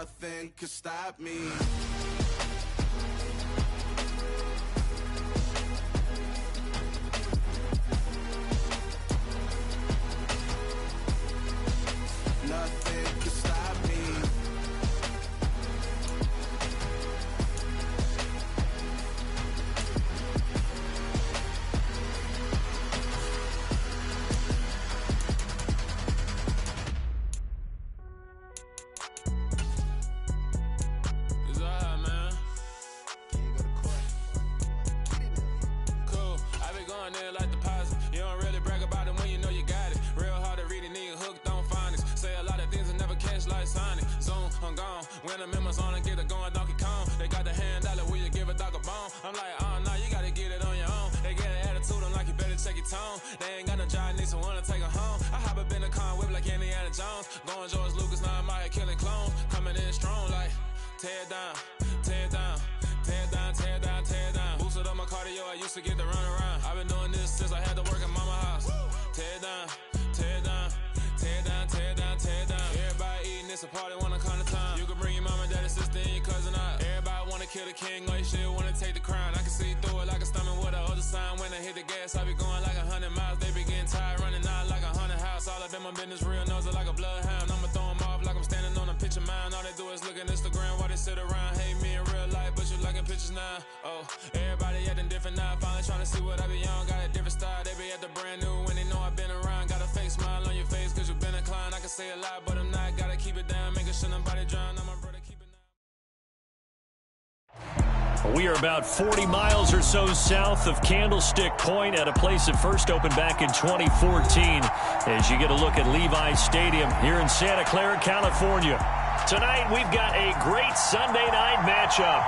Nothing could stop me. Nothing can stop me. It's alright, man. Cool. I be going there like deposit. You don't really brag about it when you know you got it. Real hard to read a nigga hooked on phonics. Say a lot of things and never catch like Sonic. Zoom, I'm gone. When the members on and get it going Donkey Kong. They got the hand dollar, will you give a dog a bone? I'm like, oh no, you gotta get it on your own. They get an attitude, I'm like, you better check your tone. They ain't got no job, need someone to take her home. I hop up in the car, whip like Indiana Jones. Going George Lucas, now I'm out here killing clones. Coming in strong like, tear down, tear down, tear down, tear down, tear down. Boosted up my cardio, I used to get to run around. I've been doing this since I had to work at mama house. Tear down, tear down, tear down, tear down, tear down. Everybody eating, it's a party, wanna come to time. You can bring your mama, daddy, sister, and your cousin out. Everybody wanna kill the king, or you shit wanna take the crown. I can see through it like a stomach with a other sign. When I hit the gas, I be going like 100 miles. They be getting tired, running out like 100 house. All up in my business, real nose it like a bloodhound. I'ma throw them off like I'm standing on a picture mound. All they do is look at Instagram while they sit around. Hate me in real life, but you liking pictures now. Oh, everybody acting different now. Finally trying to see what I be on. Got a different style, they be at the brand new when they know I've been around. Got a fake smile on your face cause you been inclined. I can say a lot, but I'm not. Gotta keep it down, making sure nobody drown. I'm my brother, keep it down. We are about 40 miles or so south of Candlestick Point at a place that first opened back in 2014 as you get a look at Levi's Stadium here in Santa Clara, California. Tonight we've got a great Sunday night matchup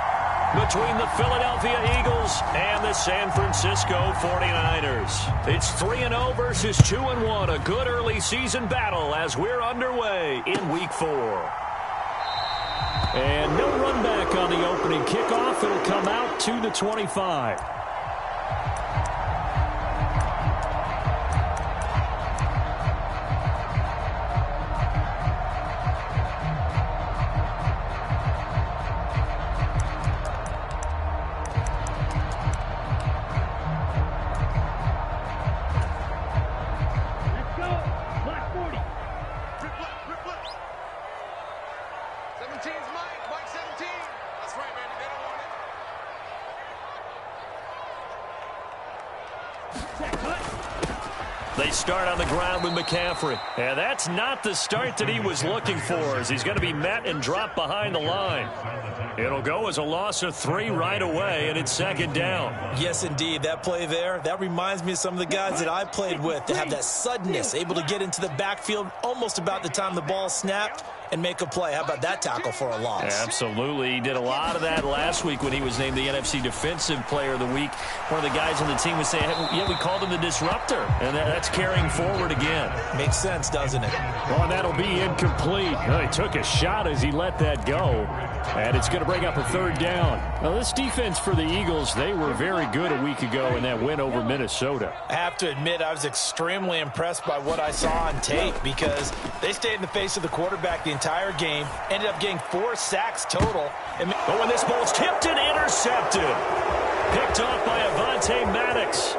between the Philadelphia Eagles and the San Francisco 49ers. It's 3-0 versus 2-1, a good early season battle as we're underway in Week 4. And no run back on the opening kickoff. It'll come out to the 25. They start on the ground with McCaffrey. And that's not the start that he was looking for, as he's going to be met and dropped behind the line. It'll go as a loss of 3 right away, and it's second down. Yes, indeed. That play there, that reminds me of some of the guys that I played with that have that suddenness, able to get into the backfield almost about the time the ball snapped and make a play. How about that tackle for a loss? Absolutely. He did a lot of that last week when he was named the NFC Defensive Player of the Week. One of the guys on the team was saying, hey, yeah, we called him the disruptor, and that's carrying forward again. Makes sense, doesn't it? Well, and that'll be incomplete. Well, he took a shot as he let that go, and it's going to bring up a third down. Now, this defense for the Eagles, they were very good a week ago in that win over Minnesota. I have to admit, I was extremely impressed by what I saw on tape because they stayed in the face of the quarterback the entire game, ended up getting 4 sacks total. But when this ball's tipped and intercepted, picked off by Avonte Maddox.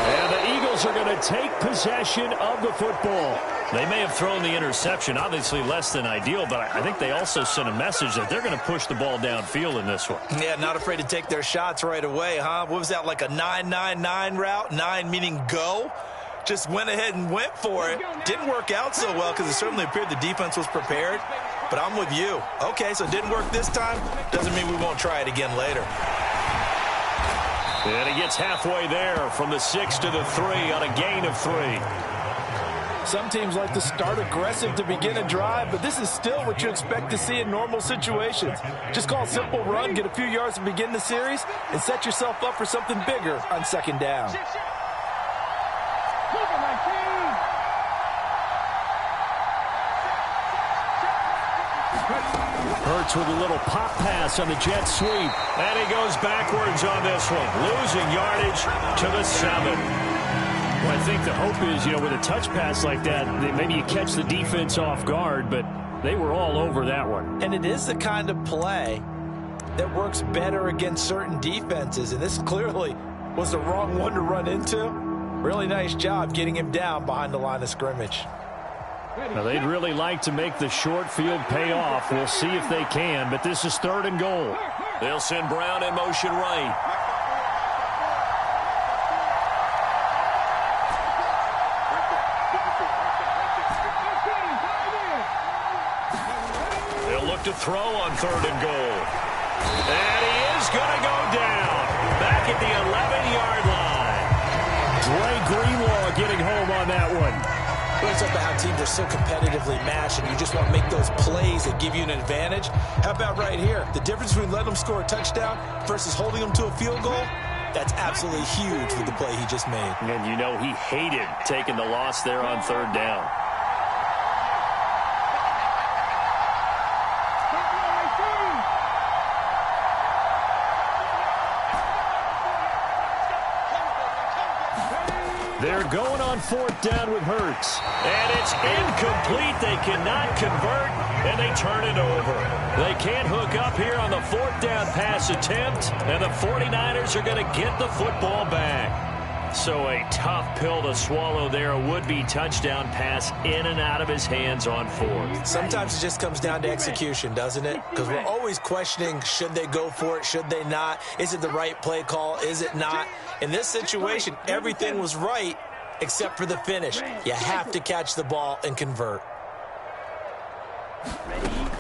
And the Eagles are going to take possession of the football. They may have thrown the interception, obviously less than ideal, but I think they also sent a message that they're going to push the ball downfield in this one. Yeah, not afraid to take their shots right away, huh? What was that, like a 9-9-9 route? 9 meaning go? Just went ahead and went for it. Didn't work out so well because it certainly appeared the defense was prepared. But I'm with you. Okay, so it didn't work this time. Doesn't mean we won't try it again later. And he gets halfway there from the 6 to the 3 on a gain of 3. Some teams like to start aggressive to begin a drive, but this is still what you expect to see in normal situations. Just call a simple run, get a few yards to begin the series, and set yourself up for something bigger on second down. Hurts with a little pop pass on the jet sweep. And he goes backwards on this one, losing yardage to the 7. Well, I think the hope is, with a touch pass like that, maybe you catch the defense off guard, but They were all over that one. And it is the kind of play that works better against certain defenses, and this clearly was the wrong one to run into. Really nice job getting him down behind the line of scrimmage. Now, they'd really like to make the short field pay off. We'll see if they can, but this is 3rd and goal. They'll send Brown in motion right. They'll look to throw on 3rd and goal. And he is going to go down back at the 11-yard line. Dre Greenlaw getting home on that one. It's up to how teams are so competitively matched, and you just want to make those plays that give you an advantage. How about right here? The difference between letting them score a touchdown versus holding them to a field goal, that's absolutely huge with the play he just made. And you know he hated taking the loss there on 3rd down. They're going on 4th down with Hurts. And it's incomplete. They cannot convert, and they turn it over. They can't hook up here on the 4th down pass attempt, and the 49ers are going to get the football back. So a tough pill to swallow there. A would-be touchdown pass in and out of his hands on 4th. Sometimes it just comes down to execution, doesn't it? Because we're always questioning, should they go for it, should they not? Is it the right play call, is it not? In this situation, everything was right except for the finish. You have to catch the ball and convert.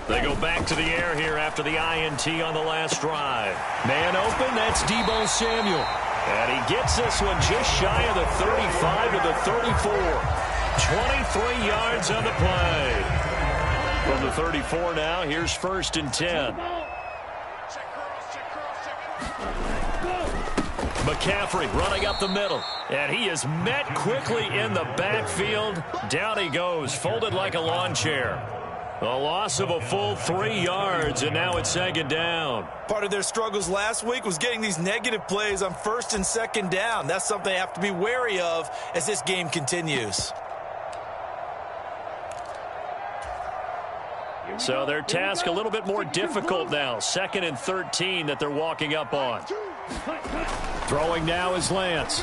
They go back to the air here after the INT on the last drive. Man open, that's Deebo Samuel. And he gets this one just shy of the 35 to the 34. 23 yards on the play. From the 34 now, here's 1st and 10. McCaffrey running up the middle. And he is met quickly in the backfield. Down he goes, folded like a lawn chair. A loss of a full 3 yards, and now it's 2nd down. Part of their struggles last week was getting these negative plays on 1st and 2nd down. That's something they have to be wary of as this game continues. So their task a little bit more difficult now. 2nd and 13 that they're walking up on. Throwing now is Lance.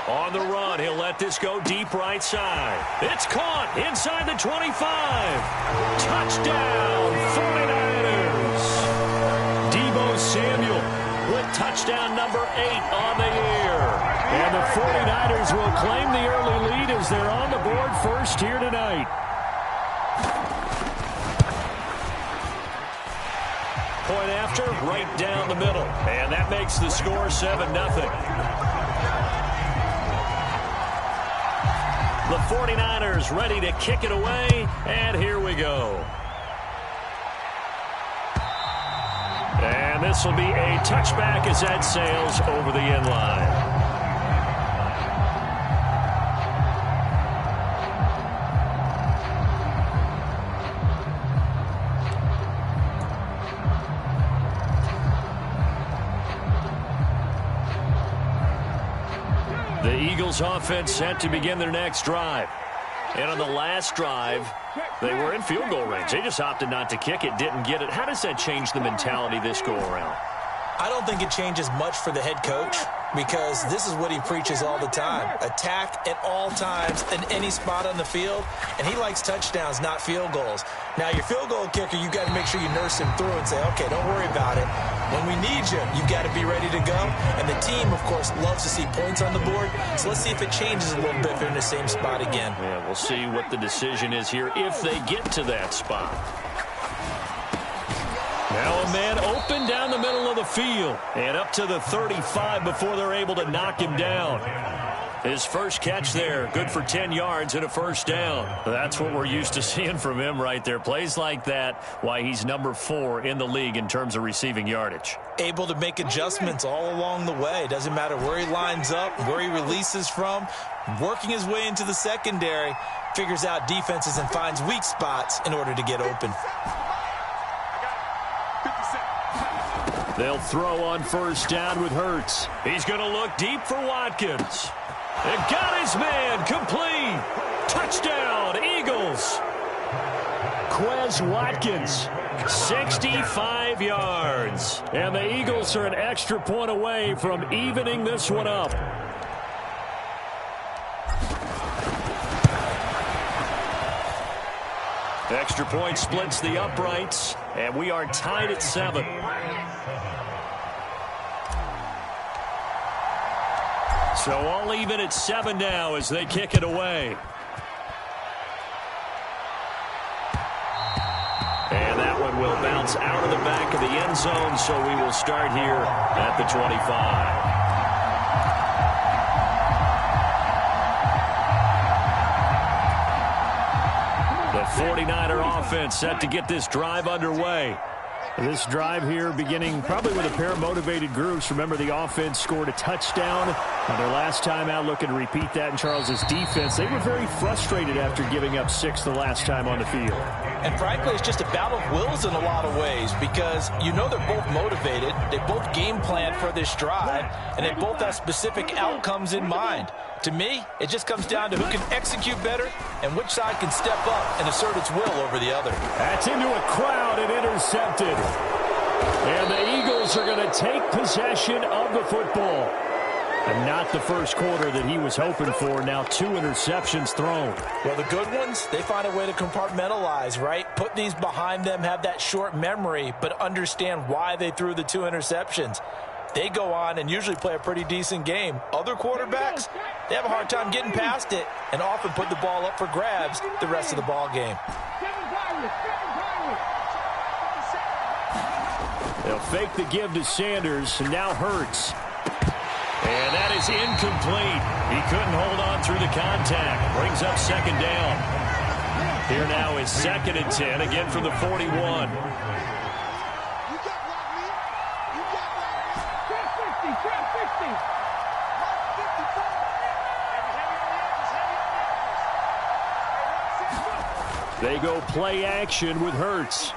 On the run, he'll let this go deep right side. It's caught inside the 25. Touchdown, 49ers. Deebo Samuel with touchdown number 8 on the year. And the 49ers will claim the early lead as they're on the board first here tonight. Point after, right down the middle. And that makes the score 7-0. The 49ers ready to kick it away, and here we go. And this will be a touchback as that sails over the end line. The Eagles offense set to begin their next drive. And on the last drive, they were in field goal range. They just opted not to kick it, didn't get it. How does that change the mentality this go around? I don't think it changes much for the head coach because this is what he preaches all the time. Attack at all times in any spot on the field, and he likes touchdowns, not field goals. Now, your field goal kicker, you've got to make sure you nurse him through and say, okay, don't worry about it. When we need you, you've got to be ready to go. And the team, of course, loves to see points on the board. So let's see if it changes a little bit if they're in the same spot again. Yeah, we'll see what the decision is here if they get to that spot. Now a man open down the middle of the field and up to the 35 before they're able to knock him down. His first catch there, good for 10 yards and a first down. That's what we're used to seeing from him right there. Plays like that, why he's number 4 in the league in terms of receiving yardage. Able to make adjustments all along the way. Doesn't matter where he lines up, where he releases from. Working his way into the secondary, figures out defenses and finds weak spots in order to get open. They'll throw on first down with Hurts. He's going to look deep for Watkins. And got his man complete. Touchdown, Eagles. Eagles. Quez Watkins, 65 yards. And the Eagles are an extra point away from evening this one up. Extra point splits the uprights, and we are tied at 7. So all even at 7 now as they kick it away. And that one will bounce out of the back of the end zone, so we will start here at the 25. The 49er offense set to get this drive underway. This drive here beginning probably with a pair of motivated groups. Remember, the offense scored a touchdown on their last time out, looking to repeat that in Charles's defense. They were very frustrated after giving up 6 the last time on the field. And frankly, it's just a battle of wills in a lot of ways because you know they're both motivated. They both game planned for this drive, and they both have specific outcomes in mind. To me, it just comes down to who can execute better and which side can step up and assert its will over the other. That's into a crowd and intercepted. And the Eagles are going to take possession of the football. And not the first quarter that he was hoping for. Now 2 interceptions thrown. Well, the good ones, they find a way to compartmentalize, right? Put these behind them, have that short memory, but understand why they threw the 2 interceptions. They go on and usually play a pretty decent game. Other quarterbacks, they have a hard time getting past it and often put the ball up for grabs the rest of the ball game. They'll fake the give to Sanders, and now Hurts. And that is incomplete. He couldn't hold on through the contact. Brings up second down. Here now is 2nd and 10, again from the 41. They go play action with Hurts.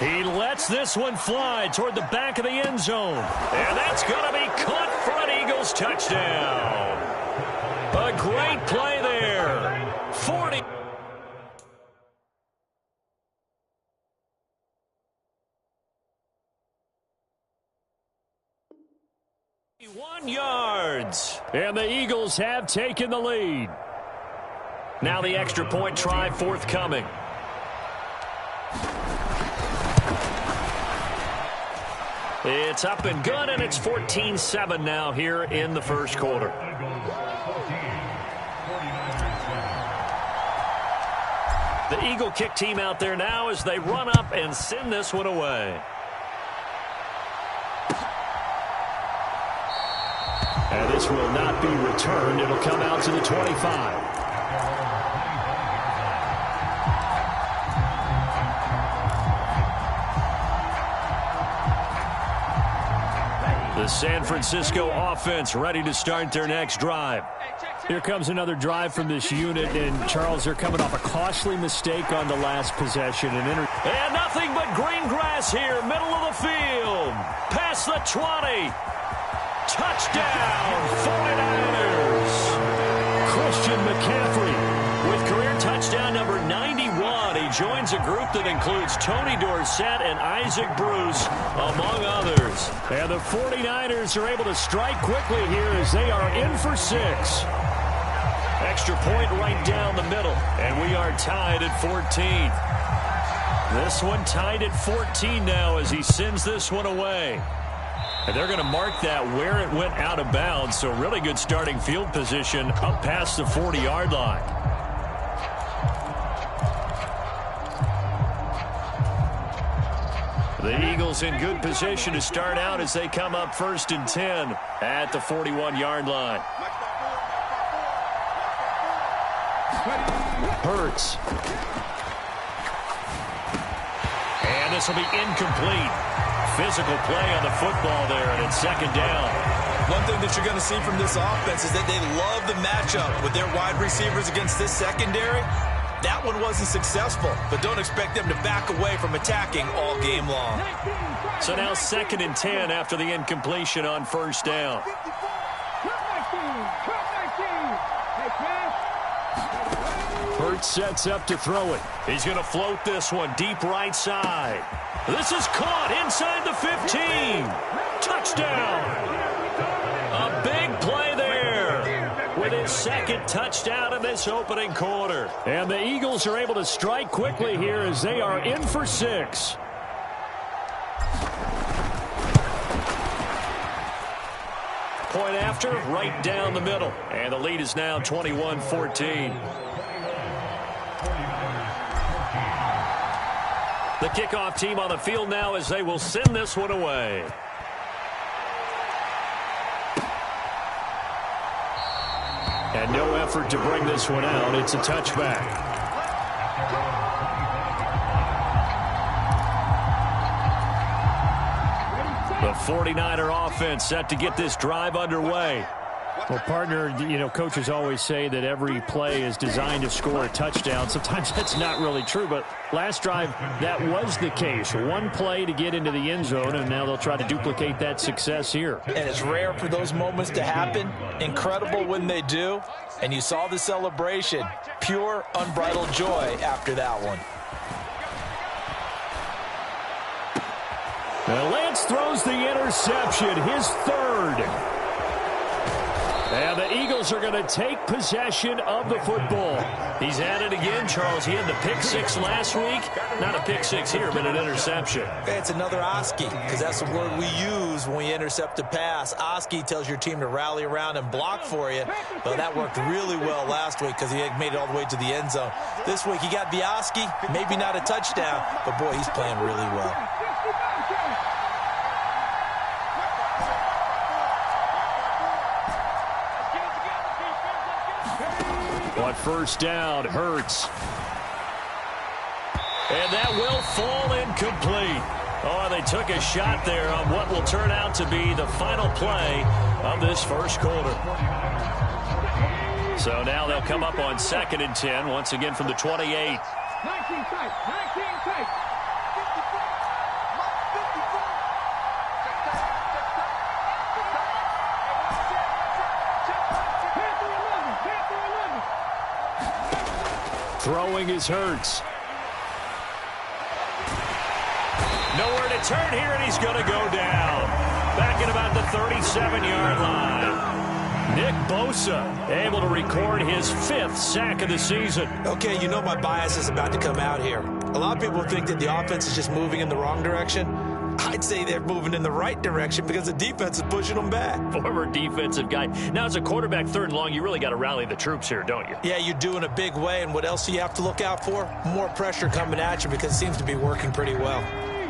He lets this one fly toward the back of the end zone. And that's going to be caught for an Eagles touchdown. A great play there. 40. 1 yards. And the Eagles have taken the lead. Now the extra point try forthcoming. It's up and good, and it's 14-7 now here in the first quarter. The Eagle kick team out there now as they run up and send this one away. And this will not be returned. It'll come out to the 25. The San Francisco offense ready to start their next drive. Here comes another drive from this unit, and Charles, they're coming off a costly mistake on the last possession. And nothing but green grass here, middle of the field. Past the 20. Touchdown, 49ers. Christian McCaffrey with career touchdown number 91. He joins a group that includes Tony Dorsett and Isaac Bruce, among others. And the 49ers are able to strike quickly here as they are in for 6. Extra point right down the middle, and we are tied at 14. This one tied at 14 now as he sends this one away. And they're going to mark that where it went out of bounds, so really good starting field position up past the 40-yard line. The Eagles in good position to start out as they come up 1st and 10 at the 41-yard line. Hurts. And this will be incomplete. Physical play on the football there, and it's 2nd down. One thing that you're going to see from this offense is that they love the matchup with their wide receivers against this secondary. That one wasn't successful, but don't expect them to back away from attacking all game long. So now 2nd and 10 after the incompletion on 1st down. Hurts sets up to throw it. He's going to float this one deep right side. This is caught inside the 15. Touchdown. A big play there with his second touchdown in this opening quarter. And the Eagles are able to strike quickly here as they are in for 6. Point after, right down the middle. And the lead is now 21-14. The kickoff team on the field now as they will send this one away. And no effort to bring this one out. It's a touchback. The 49er offense set to get this drive underway. Well, partner, coaches always say that every play is designed to score a touchdown. Sometimes that's not really true, but last drive, that was the case. One play to get into the end zone, and now they'll try to duplicate that success here. And it's rare for those moments to happen. Incredible when they do. And you saw the celebration. Pure, unbridled joy after that one. Now Lance throws the interception, his third. And the Eagles are going to take possession of the football. He's at it again, Charles. He had the pick 6 last week. Not a pick 6 here, but an interception. It's another Oski, because that's the word we use when we intercept a pass. Oski tells your team to rally around and block for you. Well, that worked really well last week because he had made it all the way to the end zone. This week he got the Oski, maybe not a touchdown, but boy, he's playing really well. On first down, Hurts. And that will fall incomplete. Oh, they took a shot there on what will turn out to be the final play of this first quarter. So now they'll come up on 2nd and 10, once again from the 28. 19 tight. Throwing is Hurts. Nowhere to turn here, and he's going to go down. Back at about the 37-yard line. Nick Bosa able to record his 5th sack of the season. Okay, you know my bias is about to come out here. A lot of people think that the offense is just moving in the wrong direction. I'd say they're moving in the right direction because the defense is pushing them back. Former defensive guy. Now, as a quarterback 3rd and long, you really got to rally the troops here, don't you? Yeah, you do in a big way. And what else do you have to look out for? More pressure coming at you because it seems to be working pretty well.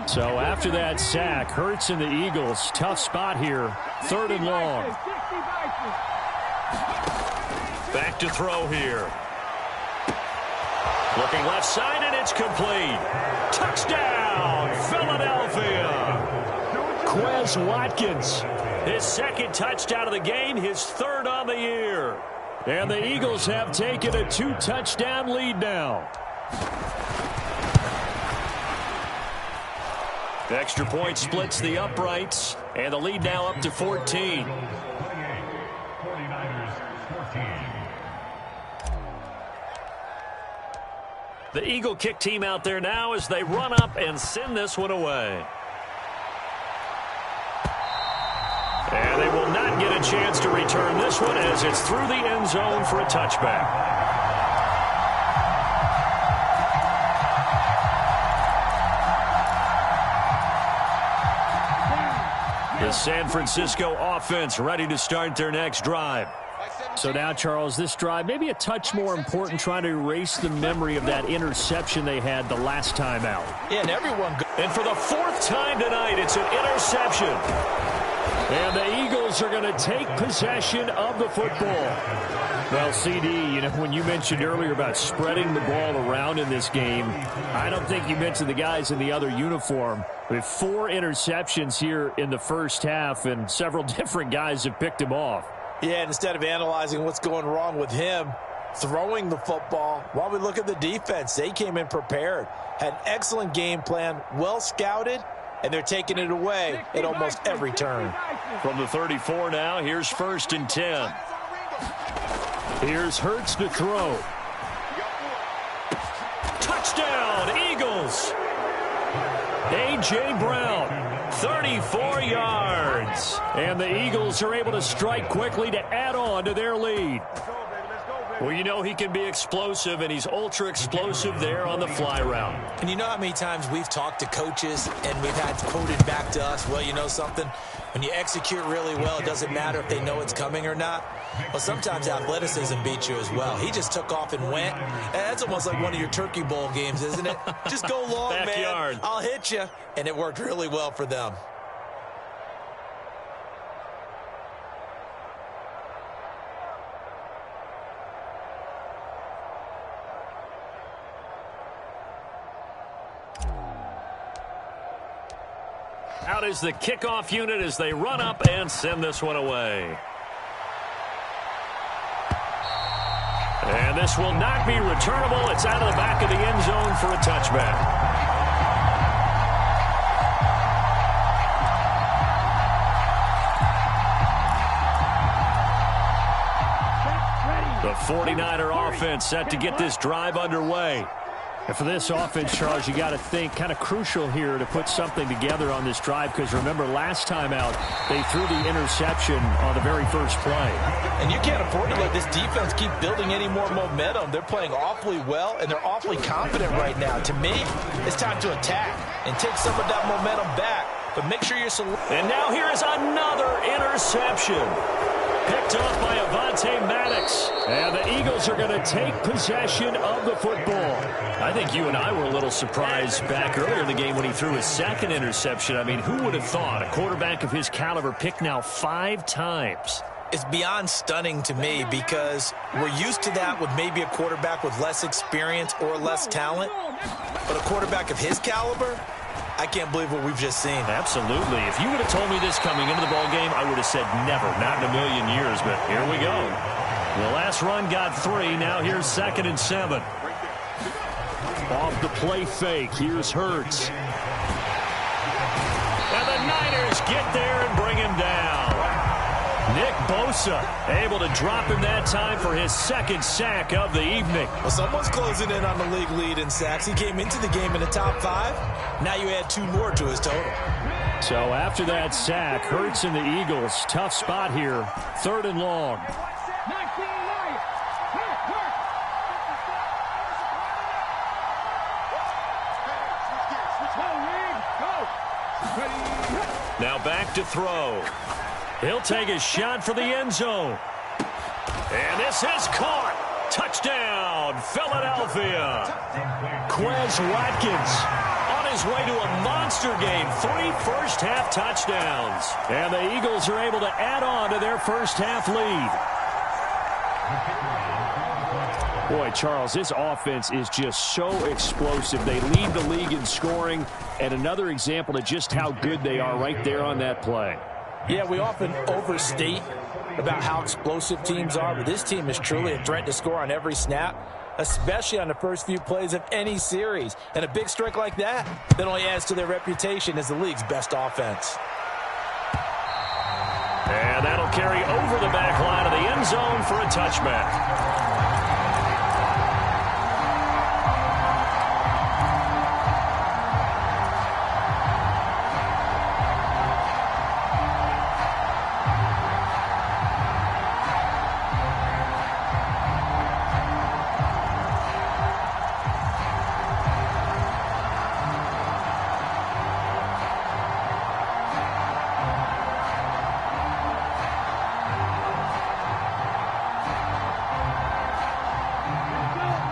So after that sack, Hurts and the Eagles, tough spot here. 3rd and long. Back to throw here. Looking left side, and it's complete. Touchdown, Philadelphia. Quez Watkins, his 2nd touchdown of the game, his 3rd on the year. And the Eagles have taken a 2-touchdown lead now. The extra point splits the uprights, and the lead now up to 14. The Eagle kick team out there now as they run up and send this one away. And they will not get a chance to return this one as it's through the end zone for a touchback. The San Francisco offense ready to start their next drive. So now, Charles, this drive maybe a touch more important, trying to erase the memory of that interception they had the last time out. Yeah, and everyone. And for the 4th time tonight, it's an interception. And the Eagles are going to take possession of the football. Well, CD, when you mentioned earlier about spreading the ball around in this game, I don't think you mentioned the guys in the other uniform. With 4 interceptions here in the first half, and several different guys have picked him off. Yeah, instead of analyzing what's going wrong with him, throwing the football, while we look at the defense, they came in prepared, had an excellent game plan, well scouted, and they're taking it away at almost every turn. From the 34 now, here's 1st and 10. Here's Hurts to throw. Eagles. A.J. Brown, 34 yards. And the Eagles are able to strike quickly to add on to their lead. Well, you know he can be explosive, and he's ultra-explosive there on the fly route. And you know how many times we've talked to coaches and we've had quoted back to us, well, you know something? When you execute really well, it doesn't matter if they know it's coming or not. Well, sometimes athleticism beats you as well. He just took off and went. And that's almost like one of your Turkey Bowl games, isn't it? Just go long, Backyard. man. I'll hit you. And it worked really well for them. Out is the kickoff unit as they run up and send this one away. And this will not be returnable. It's out of the back of the end zone for a touchback. The 49er offense set to get this drive underway. And for this offense, Charles, you got to think kind of crucial here to put something together on this drive, because remember last time out they threw the interception on the very first play. And you can't afford to let this defense keep building any more momentum. They're playing awfully well, and they're awfully confident right now. To me, it's time to attack and take some of that momentum back. But make sure you're And now here is another interception. Picked off by Avonte Maddox. And the Eagles are going to take possession of the football. I think you and I were a little surprised back earlier in the game when he threw his second interception. I mean, who would have thought a quarterback of his caliber picked now 5 times? It's beyond stunning to me, because we're used to that with maybe a quarterback with less experience or less talent. But a quarterback of his caliber, I can't believe what we've just seen. Absolutely. If you would have told me this coming into the ballgame, I would have said never, not in a million years. But here we go. The last run got 3. Now here's 2nd and 7. Off the play fake. Here's Hurts. And the Niners get there and bring him down. Nick Bosa able to drop him that time for his 2nd sack of the evening. Well, someone's closing in on the league lead in sacks. He came into the game in the top 5. Now you add 2 more to his total. So after that sack, Hurts and the Eagles, tough spot here. 3rd and long. Now back to throw. He'll take a shot for the end zone. And this is caught. Touchdown, Philadelphia. Quez Watkins on his way to a monster game. 3 first-half touchdowns. And the Eagles are able to add on to their first-half lead. Boy, Charles, this offense is just so explosive. They lead the league in scoring, and another example of just how good they are right there on that play. Yeah, we often overstate about how explosive teams are, but this team is truly a threat to score on every snap, especially on the first few plays of any series. And a big strike like that only adds to their reputation as the league's best offense. And that'll carry over the back line of the end zone for a touchback.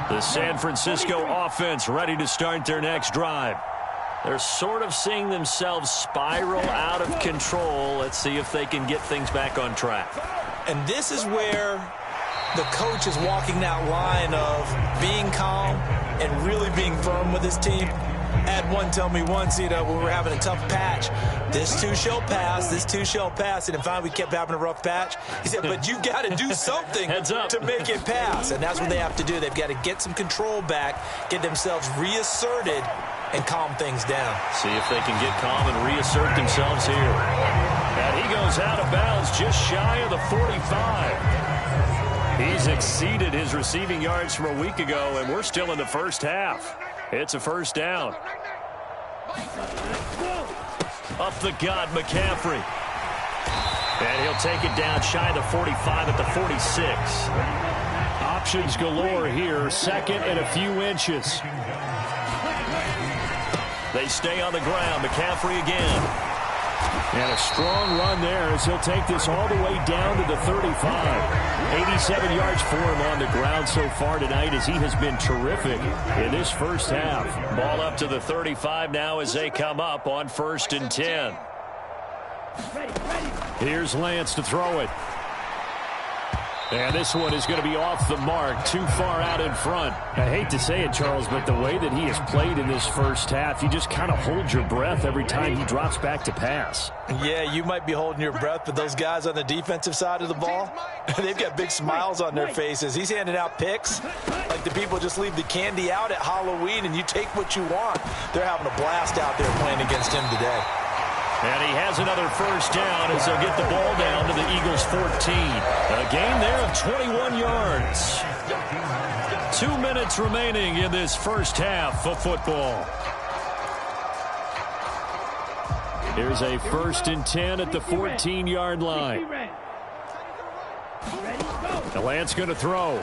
The San Francisco offense ready to start their next drive. They're sort of seeing themselves spiral out of control. Let's see if they can get things back on track. And this is where the coach is walking that line of being calm and really being firm with his team. I had one tell me once, when we were having a tough patch, this too shall pass, this too shall pass. And finally we kept having a rough patch. He said, but you got to do something to make it pass. And that's what they have to do. They've got to get some control back, get themselves reasserted, and calm things down. See if they can get calm and reassert themselves here. And he goes out of bounds just shy of the 45. He's exceeded his receiving yards from a week ago, and we're still in the first half. It's a first down. Up the gut, McCaffrey. And he'll take it down shy of the 45 at the 46. Options galore here. Second and a few inches. They stay on the ground. McCaffrey again. And a strong run there as he'll take this all the way down to the 35. 87 yards for him on the ground so far tonight as he has been terrific in this first half. Ball up to the 35 now as they come up on 1st and 10. Here's Lance to throw it. And this one is going to be off the mark, too far out in front. I hate to say it, Charles, but the way that he has played in this first half, you just kind of hold your breath every time he drops back to pass. Yeah, you might be holding your breath, but those guys on the defensive side of the ball, they've got big smiles on their faces. He's handing out picks like the people just leave the candy out at Halloween and you take what you want. They're having a blast out there playing against him today. And he has another first down as they'll get the ball down to the Eagles' 14. A gain there of 21 yards. 2 minutes remaining in this first half of football. Here's a 1st and 10 at the 14-yard line. The Lance going to throw.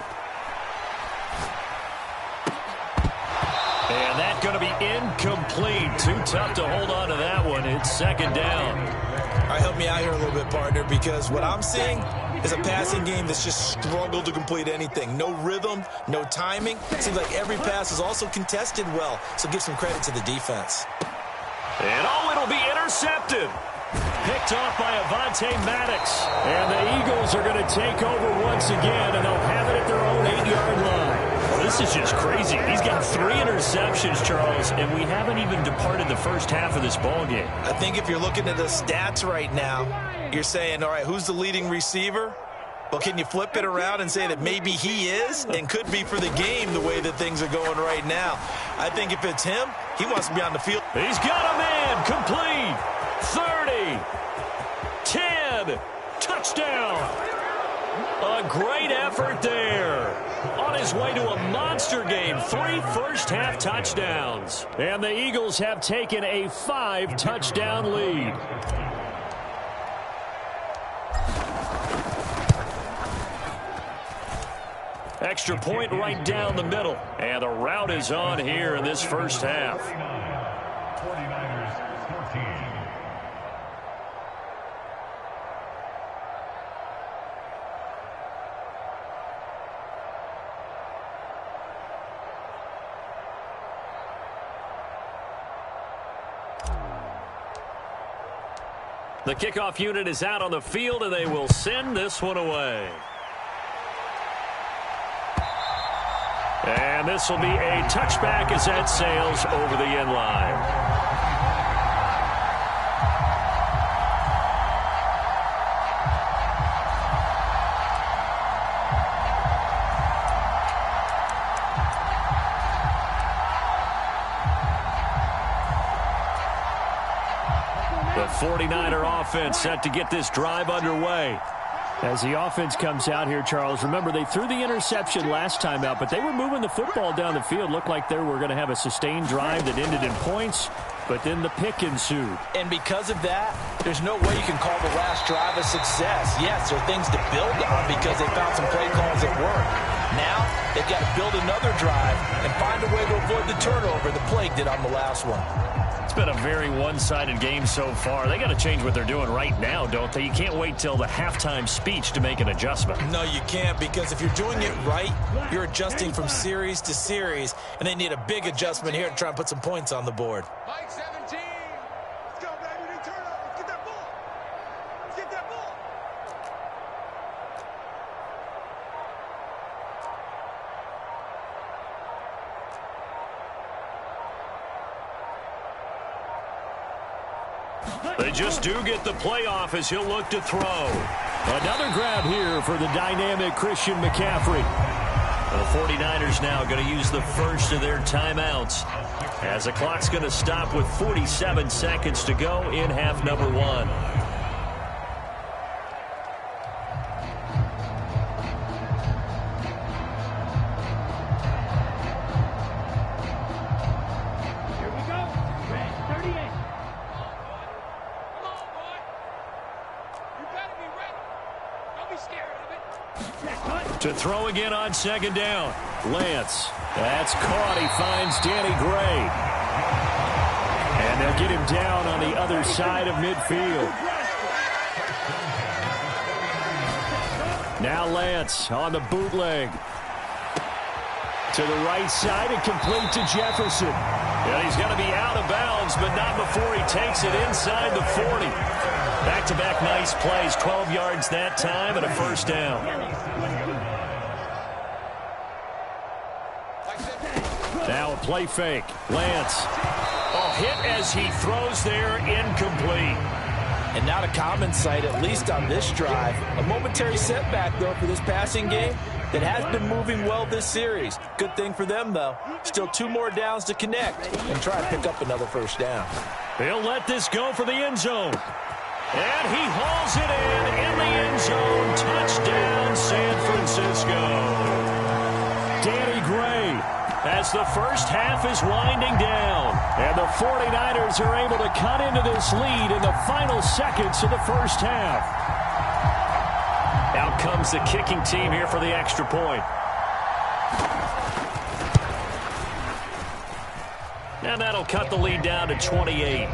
And that's going to be incomplete. Too tough to hold on to that one. It's 2nd down. All right, help me out here a little bit, partner, because what I'm seeing is a passing game that's just struggled to complete anything. No rhythm, no timing. Seems like every pass is also contested well, so give some credit to the defense. And it'll be intercepted. Picked off by Avonte Maddox. And the Eagles are going to take over once again, and they'll have it at their own 8-yard line. This is just crazy. He's got 3 interceptions, Charles, and we haven't even departed the first half of this ball game. I think if you're looking at the stats right now, you're saying, all right, who's the leading receiver? Well, can you flip it around and say that maybe he is and could be for the game the way that things are going right now? I think if it's him, he wants to be on the field. He's got a man. Complete. 30. 10. Touchdown. A great effort there. On his way to a monster game. 3 first-half touchdowns. And the Eagles have taken a 5-touchdown lead. Extra point right down the middle. And the route is on here in this first half. 49ers 14. The kickoff unit is out on the field, and they will send this one away. And this will be a touchback as that sails over the end line. The 49er offense set to get this drive underway. As the offense comes out here, Charles, remember they threw the interception last time out, but they were moving the football down the field. Looked like they were going to have a sustained drive that ended in points, but then the pick ensued. And because of that, there's no way you can call the last drive a success. Yes, there are things to build on because they found some play calls that work. Now, they've got to build another drive and find a way to avoid the turnover the plague did on the last one. It's been a very one-sided game so far. They got to change what they're doing right now, don't they? You can't wait till the halftime speech to make an adjustment. No, you can't, because if you're doing it right, you're adjusting from series to series, and they need a big adjustment here to try and put some points on the board. Mike 17. Let's go, baby. They turn up. Let's get that ball. Let's get that ball. They just do get the playoff as he'll look to throw. Another grab here for the dynamic Christian McCaffrey. The 49ers now going to use the first of their timeouts as the clock's going to stop with 47 seconds to go in half number 1. To throw again on second down. Lance. That's caught. He finds Danny Gray. And they'll get him down on the other side of midfield. Now Lance on the bootleg. To the right side and complete to Jefferson. Yeah, he's going to be out of bounds, but not before he takes it inside the 40. Back-to-back nice plays, 12 yards that time and a first down. Now a play fake. Lance. Hit as he throws there, incomplete. And not a common sight, at least on this drive. A momentary setback, though, for this passing game that has been moving well this series. Good thing for them, though. Still 2 more downs to connect and try to pick up another first down. He'll let this go for the end zone. And he hauls it in the end zone. Touchdown, San Francisco. Danny Gray, as the first half is winding down. And the 49ers are able to cut into this lead in the final seconds of the first half. Out comes the kicking team here for the extra point. And that'll cut the lead down to 28.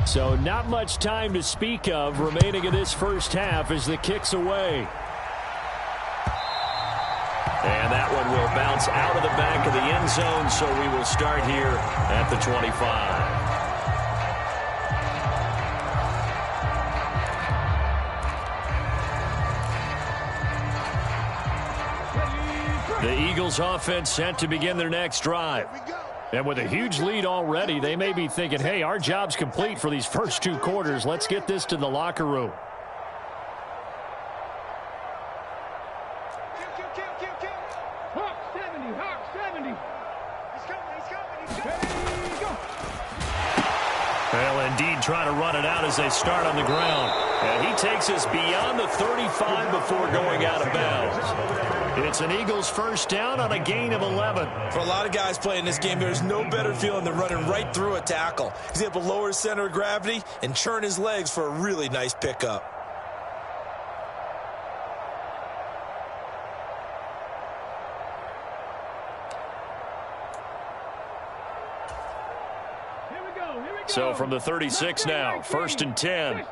So not much time to speak of remaining in this first half as the kick's away. And that one will bounce out of the back of the end zone, so we will start here at the 25. The Eagles offense set to begin their next drive. And with a huge lead already, they may be thinking, hey, our job's complete for these first 2 quarters. Let's get this to the locker room. Hawk 70, Hawk 70. He's coming. Well, indeed, trying to run it out as they start on the ground. And he takes us beyond the 35 before going out of bounds. It's an Eagles first down on a gain of 11. For a lot of guys playing this game, there's no better feeling than running right through a tackle. He's able to lower his center of gravity and churn his legs for a really nice pickup. So from the 36 now, 1st and 10.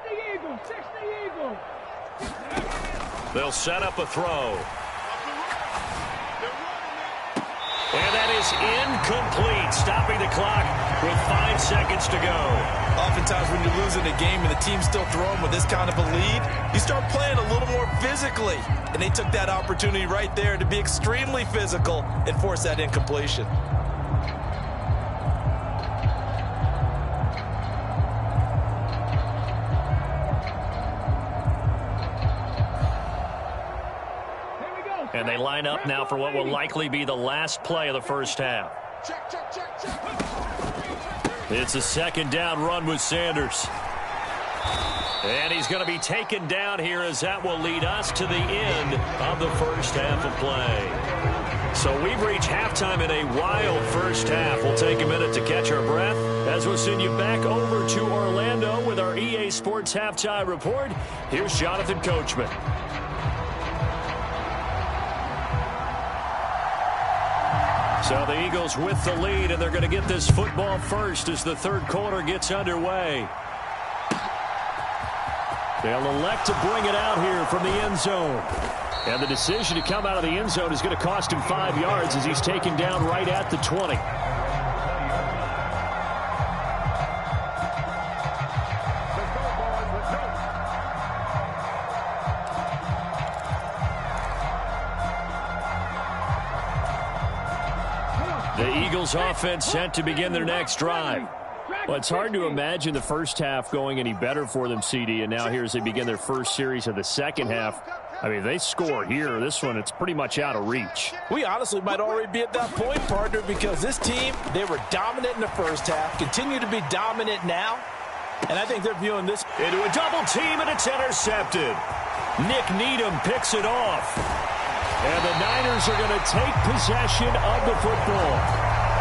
They'll set up a throw. And that is incomplete, stopping the clock with 5 seconds to go. Oftentimes when you're losing a game and the team's still throwing with this kind of a lead, you start playing a little more physically. And they took that opportunity right there to be extremely physical and force that incompletion. And they line up now for what will likely be the last play of the first half. It's a 2nd down run with Sanders. And he's going to be taken down here as that will lead us to the end of the first half of play. So we've reached halftime in a wild first half. We'll take a minute to catch our breath as we'll send you back over to Orlando with our EA Sports Halftime Report. Here's Jonathan Coachman. So the Eagles with the lead, and they're going to get this football first as the 3rd quarter gets underway. They'll elect to bring it out here from the end zone. And the decision to come out of the end zone is going to cost him 5 yards as he's taken down right at the 20. The Eagles offense set to begin their next drive. Well, it's hard to imagine the first half going any better for them, CD, and now here as they begin their first series of the second half. I mean, they score here. This one, it's pretty much out of reach. We honestly might already be at that point, partner, because this team, they were dominant in the first half, continue to be dominant now, And I think they're viewing this into a double team, and it's intercepted. Nick Needham picks it off. And the Niners are going to take possession of the football.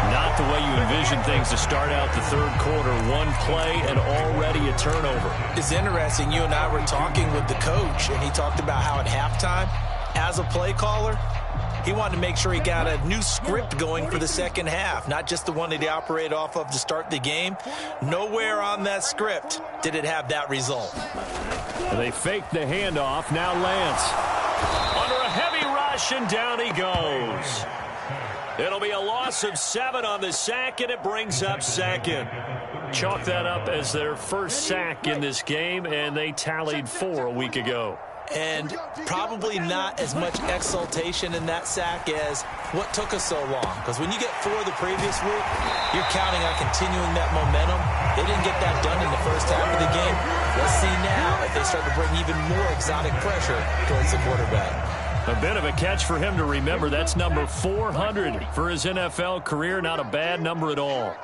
Not the way you envision things to start out the third quarter. One play and already a turnover. It's interesting. You and I were talking with the coach, and he talked about how at halftime, as a play caller, he wanted to make sure he got a new script going for the second half, not just the one that he operated off of to start the game. Nowhere on that script did it have that result. And they fake the handoff. Now Lance under a heavy rush, and down he goes. It'll be a loss of 7 on the sack, and it brings up second. Chalk that up as their first sack in this game, and they tallied 4 a week ago. And probably not as much exultation in that sack as what took us so long. Because when you get 4 the previous week, you're counting on continuing that momentum. They didn't get that done in the first half of the game. Let's see now if they start to bring even more exotic pressure towards the quarterback. A bit of a catch for him to remember. That's number 400 for his NFL career. Not a bad number at all.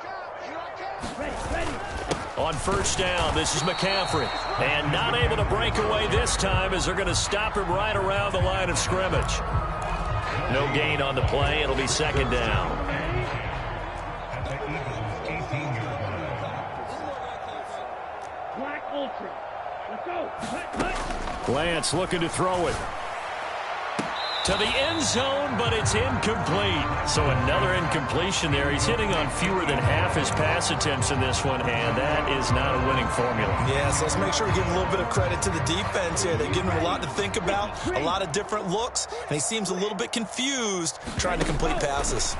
On first down, this is McCaffrey. And not able to break away this time as they're going to stop him right around the line of scrimmage. No gain on the play. It'll be second down. Black Ultra. Let's go. Lance looking to throw it to the end zone, but it's incomplete. So another incompletion there. He's hitting on fewer than half his pass attempts in this one, and that is not a winning formula. Yeah, so let's make sure we give a little bit of credit to the defense here. They're giving him a lot to think about, a lot of different looks, and he seems a little bit confused trying to complete passes.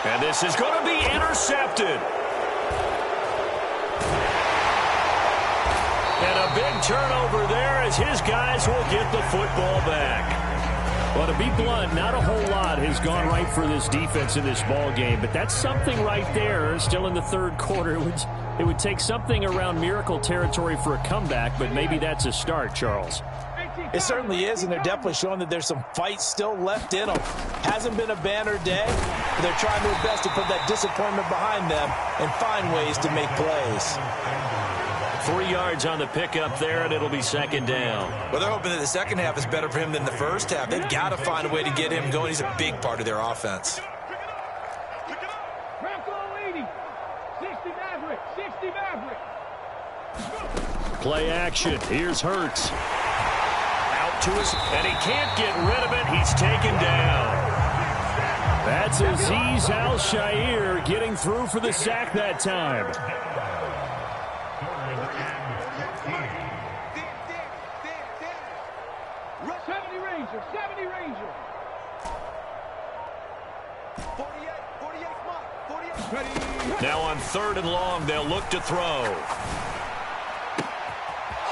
And this is going to be intercepted. And a big turnover there as his guys will get the football back. Well, to be blunt, not a whole lot has gone right for this defense in this ball game, but that's something right there. Still in the third quarter. It would take something around miracle territory for a comeback, but maybe that's a start, Charles. It certainly is, and they're definitely showing that there's some fight still left in them. Hasn't been a banner day, but they're trying their best to put that disappointment behind them and find ways to make plays. 3 yards on the pickup there, and it'll be second down. Well, they're hoping that the second half is better for him than the first half. They've got to find a way to get him going. He's a big part of their offense. Play action. Here's Hurts. Out to his, and he can't get rid of it. He's taken down. That's Azeez Al-Shaair getting through for the sack that time. 70 Ranger. 48. Now on 3rd and long, they'll look to throw.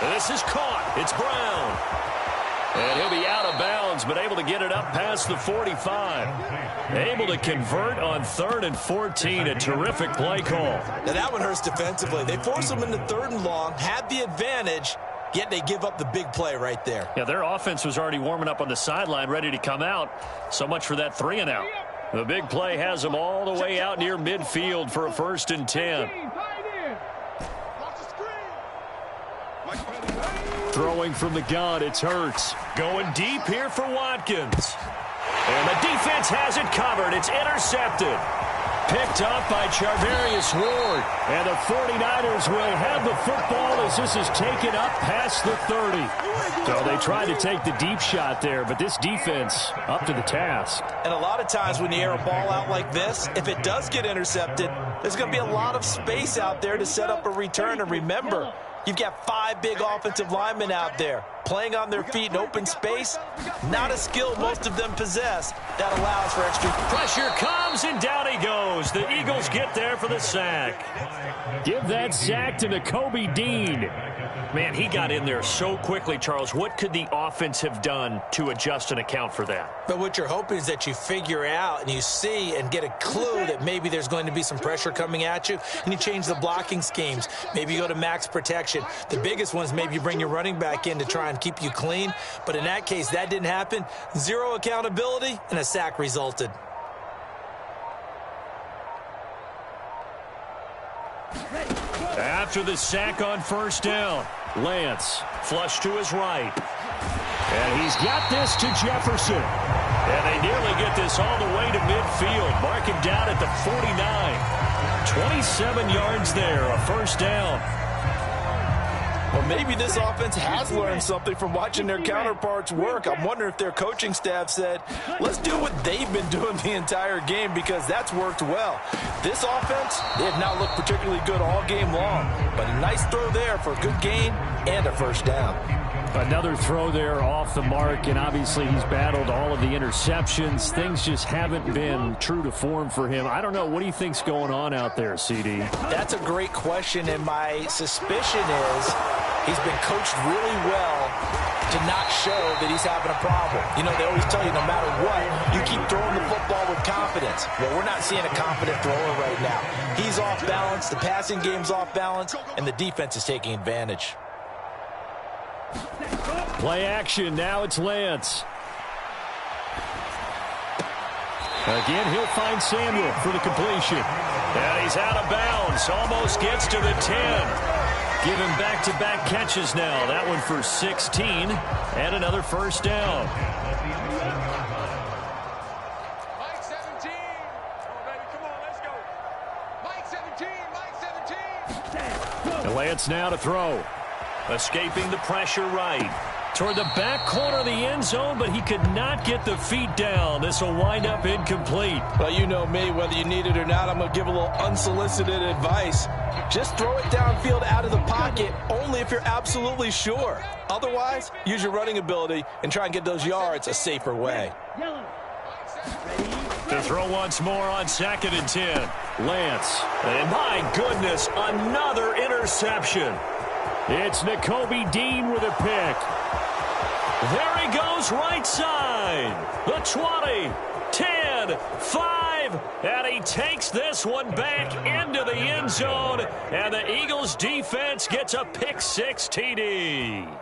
This is caught. It's Brown. And he'll be out of bounds, but able to get it up past the 45. Able to convert on 3rd and 14. A terrific play call. Now that one hurts defensively. They force him into 3rd and long, had the advantage, yet they give up the big play right there. Yeah, their offense was already warming up on the sideline, ready to come out. So much for that 3 and out. The big play has them all the way out near midfield for a 1st and 10. Throwing from the gun, it's Hurts. Going deep here for Watkins. And the defense has it covered. It's intercepted. Picked up by Charvarius Ward. And the 49ers will have the football as this is taken up past the 30. So they tried to take the deep shot there, but this defense up to the task. And a lot of times when you air a ball out like this, if it does get intercepted, there's going to be a lot of space out there to set up a return. And remember, you've got 5 big offensive linemen out there playing on their feet in open space. Not a skill most of them possess that allows for extra. Pressure comes, and down he goes. The Eagles get there for the sack. Give that sack to Nakobe Dean. Man, he got in there so quickly, Charles. What could the offense have done to adjust and account for that? But what you're hoping is that you figure out and you see and get a clue that maybe there's going to be some pressure coming at you, and you change the blocking schemes. Maybe you go to max protection. The biggest one is maybe you bring your running back in to try and keep you clean. But in that case, that didn't happen. 0 accountability, and a sack resulted. after the sack on first down. Lance, flush to his right. And he's got this to Jefferson. And they nearly get this all the way to midfield. Mark him down at the 49. 27 yards there, a first down. Well, maybe this offense has learned something from watching their counterparts work. I'm wondering if their coaching staff said, let's do what they've been doing the entire game, because that's worked well. This offense, they have not looked particularly good all game long, but a nice throw there for a good gain and a first down. Another throw there off the mark, and obviously he's battled all of the interceptions. Things just haven't been true to form for him. I don't know. What do you think's going on out there, CD? That's a great question, and my suspicion is he's been coached really well to not show that he's having a problem. You know, they always tell you no matter what, you keep throwing the football with confidence. Well, we're not seeing a confident thrower right now. He's off balance, the passing game's off balance, and the defense is taking advantage. Play action. Now it's Lance. Again, he'll find Samuel for the completion. And he's out of bounds. Almost gets to the 10. Give him back-to-back catches now. That one for 16. And another first down. Mike 17. Come on, baby. Come on, let's go. Mike 17. Mike 17. And Lance now to throw. Escaping the pressure right. Toward the back corner of the end zone, but he could not get the feet down. This will wind up incomplete. Well, you know me, whether you need it or not, I'm going to give a little unsolicited advice. Just throw it downfield out of the pocket, only if you're absolutely sure. Otherwise, use your running ability and try and get those yards a safer way. To throw once more on 2nd and 10. Lance. And my goodness, another interception. It's Nakobe Dean with a pick. There he goes, right side. The 20, 10, 5, and he takes this one back into the end zone, and the Eagles defense gets a pick-6 TD.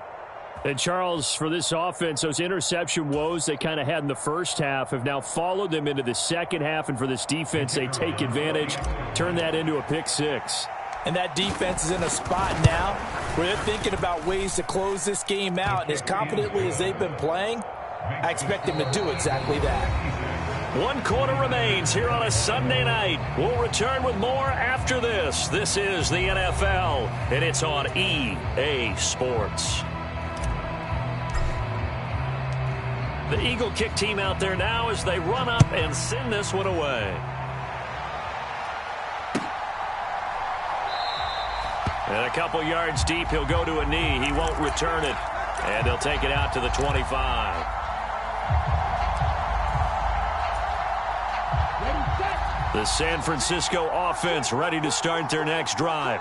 And Charles, for this offense, those interception woes they kind of had in the first half have now followed them into the second half, and for this defense, they take advantage, turn that into a pick-6. And that defense is in a spot now where they're thinking about ways to close this game out. And as confidently as they've been playing, I expect them to do exactly that. 1 quarter remains here on a Sunday night. We'll return with more after this. This is the NFL, and it's on EA Sports. The Eagle kick team out there now as they run up and send this one away. And a couple yards deep, he'll go to a knee. He won't return it. And he'll take it out to the 25. The San Francisco offense ready to start their next drive.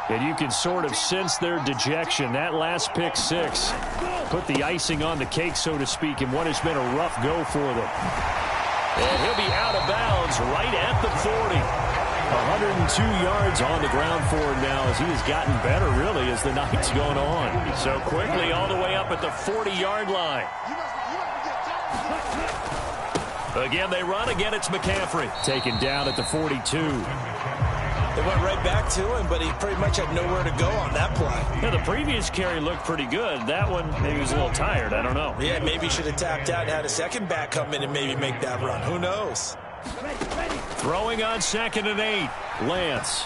And you can sort of sense their dejection. That last pick-6 put the icing on the cake, so to speak, in what has been a rough go for them. And he'll be out of bounds right at the 40. 102 yards on the ground for him now as he has gotten better, really, as the night's going on. So quickly all the way up at the 40-yard line. Again, they run. Again, it's McCaffrey. Taken down at the 42. They went right back to him, but he pretty much had nowhere to go on that play. Yeah, the previous carry looked pretty good. That one, maybe he was a little tired. I don't know. Yeah, maybe he should have tapped out and had a second back come in and maybe make that run. Who knows? Throwing on 2nd and 8. Lance.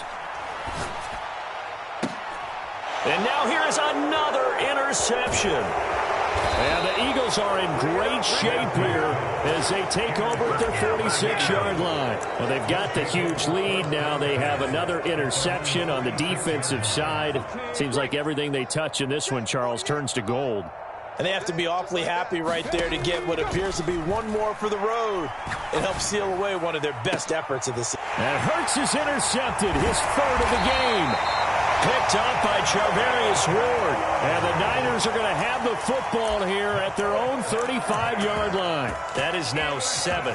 And now here is another interception. And the Eagles are in great shape here as they take over at their 46-yard line. Well, they've got the huge lead. Now they have another interception on the defensive side. Seems like everything they touch in this one, Charles, turns to gold. And they have to be awfully happy right there to get what appears to be one more for the road. It helps seal away one of their best efforts of the season. And Hurts is intercepted, his 3rd of the game. Picked up by Charvarius Ward. And the Niners are going to have the football here at their own 35-yard line. That is now 7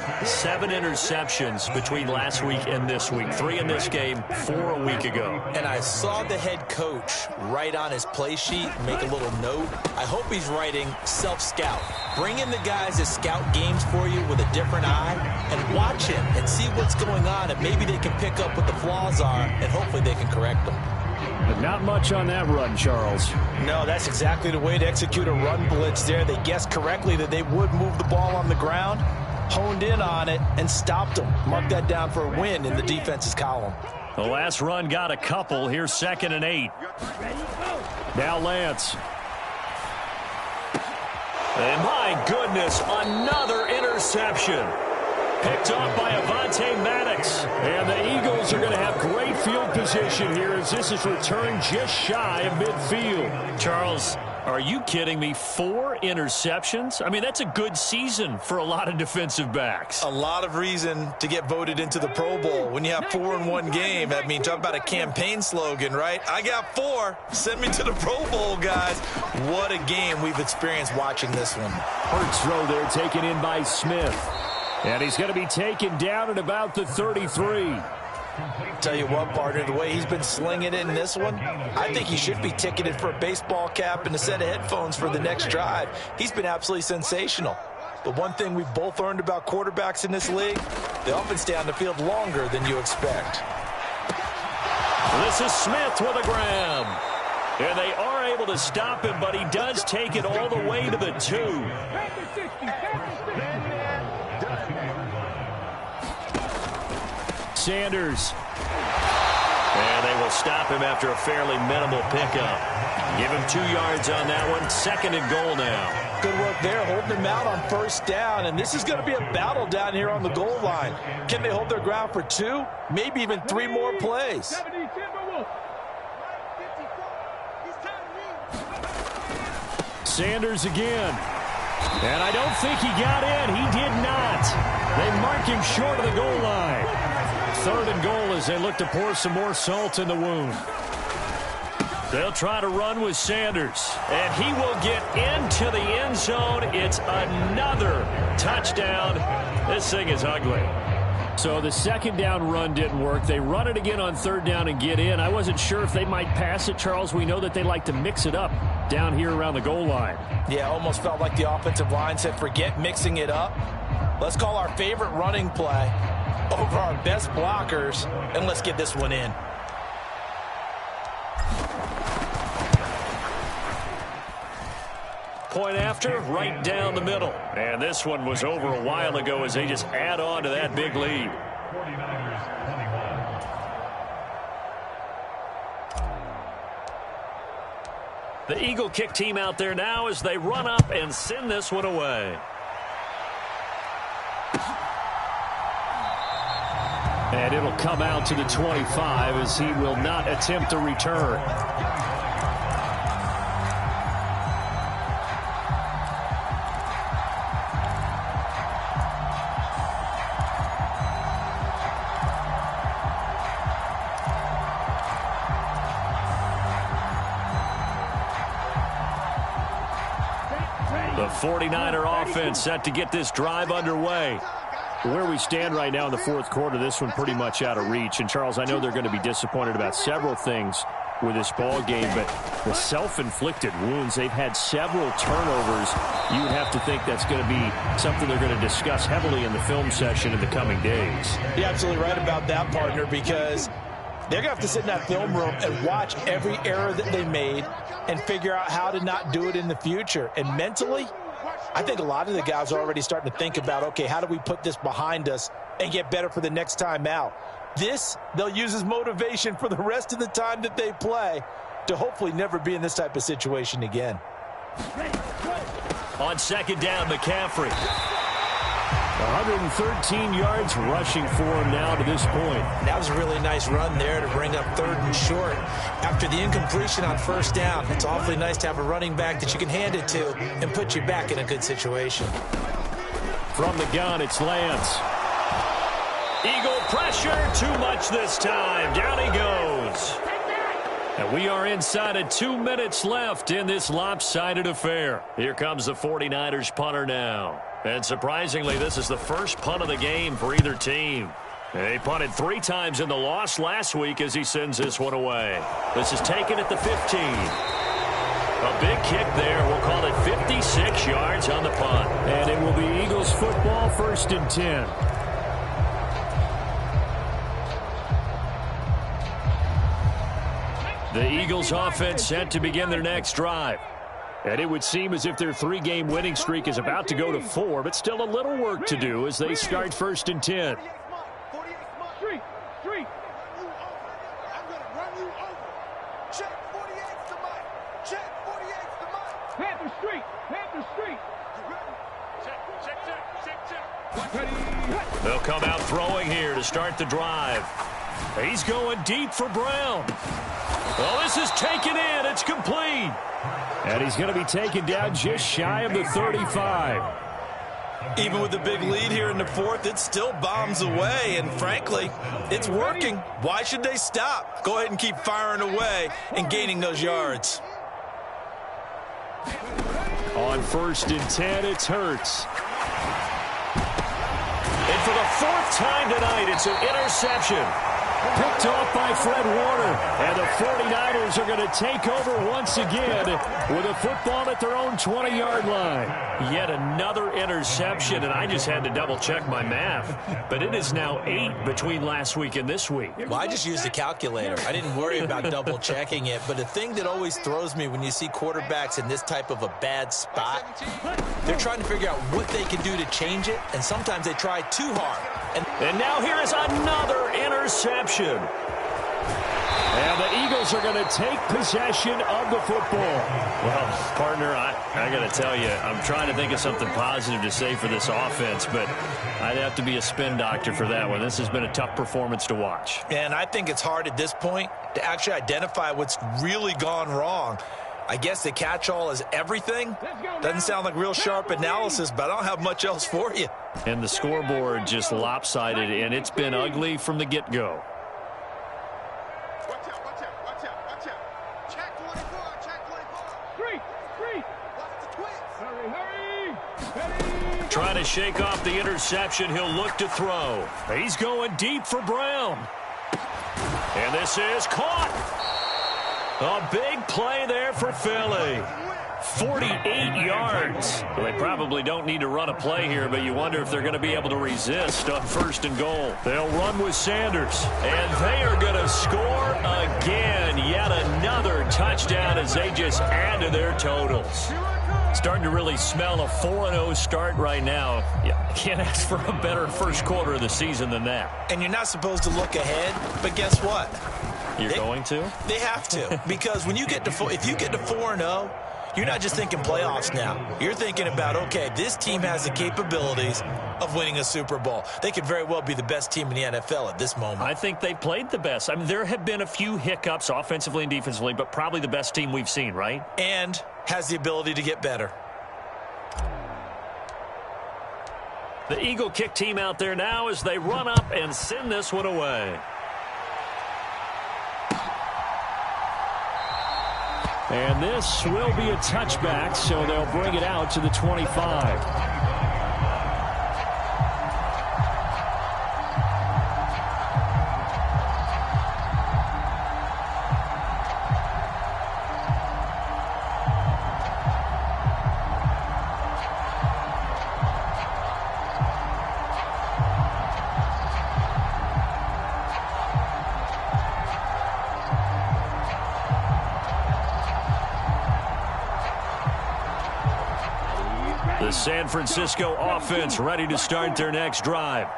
interceptions between last week and this week. 3 in this game, 4 a week ago. And I saw the head coach write on his play sheet, make a little note. I hope he's writing self-scout. Bring in the guys that scout games for you with a different eye and watch him and see what's going on, and maybe they can pick up what the flaws are, and hopefully they can correct them. But not much on that run, Charles. No, that's exactly the way to execute a run blitz there. They guessed correctly that they would move the ball on the ground, honed in on it, and stopped them. Mark that down for a win in the defense's column. The last run got a couple. Here's 2nd and 8. Now Lance. And my goodness, another interception. Picked off by Avonte Maddox. And the Eagles are going to have great field position here as this is returned just shy of midfield. Charles, are you kidding me? 4 interceptions? I mean, that's a good season for a lot of defensive backs. A lot of reason to get voted into the Pro Bowl when you have 4 in one game. I mean, talk about a campaign slogan, right? I got 4. Send me to the Pro Bowl, guys. What a game we've experienced watching this one. Hurts throw there taken in by Smith. And he's going to be taken down at about the 33. Tell you what, partner, the way he's been slinging it in this one, I think he should be ticketed for a baseball cap and a set of headphones for the next drive. He's been absolutely sensational. But one thing we've both learned about quarterbacks in this league, they often stay on the field longer than you expect. This is Smith with a grab. And they are able to stop him, but he does take it all the way to the 2. Sanders. And they will stop him after a fairly minimal pickup. Give him 2 yards on that one. 2nd and goal now. Good work there, holding him out on 1st down. And this is going to be a battle down here on the goal line. Can they hold their ground for 2, maybe even 3 more plays? Sanders again. And I don't think he got in. He did not. They mark him short of the goal line. 3rd and goal as they look to pour some more salt in the wound. They'll try to run with Sanders. And he will get into the end zone. It's another touchdown. This thing is ugly. So the 2nd down run didn't work. They run it again on 3rd down and get in. I wasn't sure if they might pass it, Charles. We know that they like to mix it up down here around the goal line. Yeah, almost felt like the offensive line said, forget mixing it up. Let's call our favorite running play over our best blockers, and let's get this one in. Point after, right down the middle. And this one was over a while ago as they just add on to that big lead. The Eagle kick team out there now as they run up and send this one away. And it'll come out to the 25 as he will not attempt a return. The 49er offense set to get this drive underway. Where we stand right now in the 4th quarter, this one pretty much out of reach. And, Charles, I know they're going to be disappointed about several things with this ball game, but the self-inflicted wounds, they've had several turnovers. You would have to think that's going to be something they're going to discuss heavily in the film session in the coming days. You're absolutely right about that, partner, because they're going to have to sit in that film room and watch every error that they made and figure out how to not do it in the future. And mentally, I think a lot of the guys are already starting to think about, okay, how do we put this behind us and get better for the next time out? This, they'll use as motivation for the rest of the time that they play to hopefully never be in this type of situation again. On 2nd down, McCaffrey. 113 yards rushing for him now to this point. That was a really nice run there to bring up 3rd and short. After the incompletion on 1st down, it's awfully nice to have a running back that you can hand it to and put you back in a good situation. From the gun, it's Lance. Eagle pressure, too much this time. Down he goes. And we are inside of 2 minutes left in this lopsided affair. Here comes the 49ers punter now. And surprisingly, this is the first punt of the game for either team. They punted 3 times in the loss last week as he sends this one away. This is taken at the 15. A big kick there. We'll call it 56 yards on the punt. And it will be Eagles football, 1st and 10. The Eagles offense set to begin their next drive. And it would seem as if their 3-game winning streak is about to go to 4, but still a little work to do as they start 1st and 10. They'll come out throwing here to start the drive. He's going deep for Brown. Oh, this is taken in. It's complete. And he's going to be taken down just shy of the 35. Even with the big lead here in the 4th, it still bombs away, and frankly, it's working. Why should they stop? Go ahead and keep firing away and gaining those yards. On 1st and 10, it's Hurts. And for the 4th time tonight, it's an interception. Picked off by Fred Warner. And the 49ers are going to take over once again with a football at their own 20-yard line. Yet another interception, and I just had to double-check my math. But it is now 8 between last week and this week. Well, I just used a calculator. I didn't worry about double-checking it. But the thing that always throws me when you see quarterbacks in this type of a bad spot, they're trying to figure out what they can do to change it, and sometimes they try too hard. And now here is another interception. And the Eagles are going to take possession of the football. Well, partner, I got to tell you, I'm trying to think of something positive to say for this offense, but I'd have to be a spin doctor for that one. This has been a tough performance to watch. And I think it's hard at this point to actually identify what's really gone wrong. I guess the catch-all is everything. Doesn't sound like real sharp analysis, but I don't have much else for you. And the scoreboard just lopsided, and it's been ugly from the get-go. Trying to shake off the interception. He'll look to throw. He's going deep for Brown. And this is caught. A big play there for Philly. 48 yards. Well, they probably don't need to run a play here, but you wonder if they're going to be able to resist on 1st and goal. They'll run with Sanders, and they are going to score again. Yet another touchdown as they just add to their totals. Starting to really smell a 4-0 start right now. Yeah, can't ask for a better first quarter of the season than that. And you're not supposed to look ahead, but guess what? You're going to? They have to, because when you get to if you get to 4-0, you're not just thinking playoffs now. You're thinking about, okay, this team has the capabilities of winning a Super Bowl. They could very well be the best team in the NFL at this moment. I think they played the best. I mean, there have been a few hiccups offensively and defensively, but probably the best team we've seen, right? And has the ability to get better. The Eagle kick team out there now as they run up and send this one away. And this will be a touchback, so they'll bring it out to the 25. The San Francisco offense ready to start their next drive.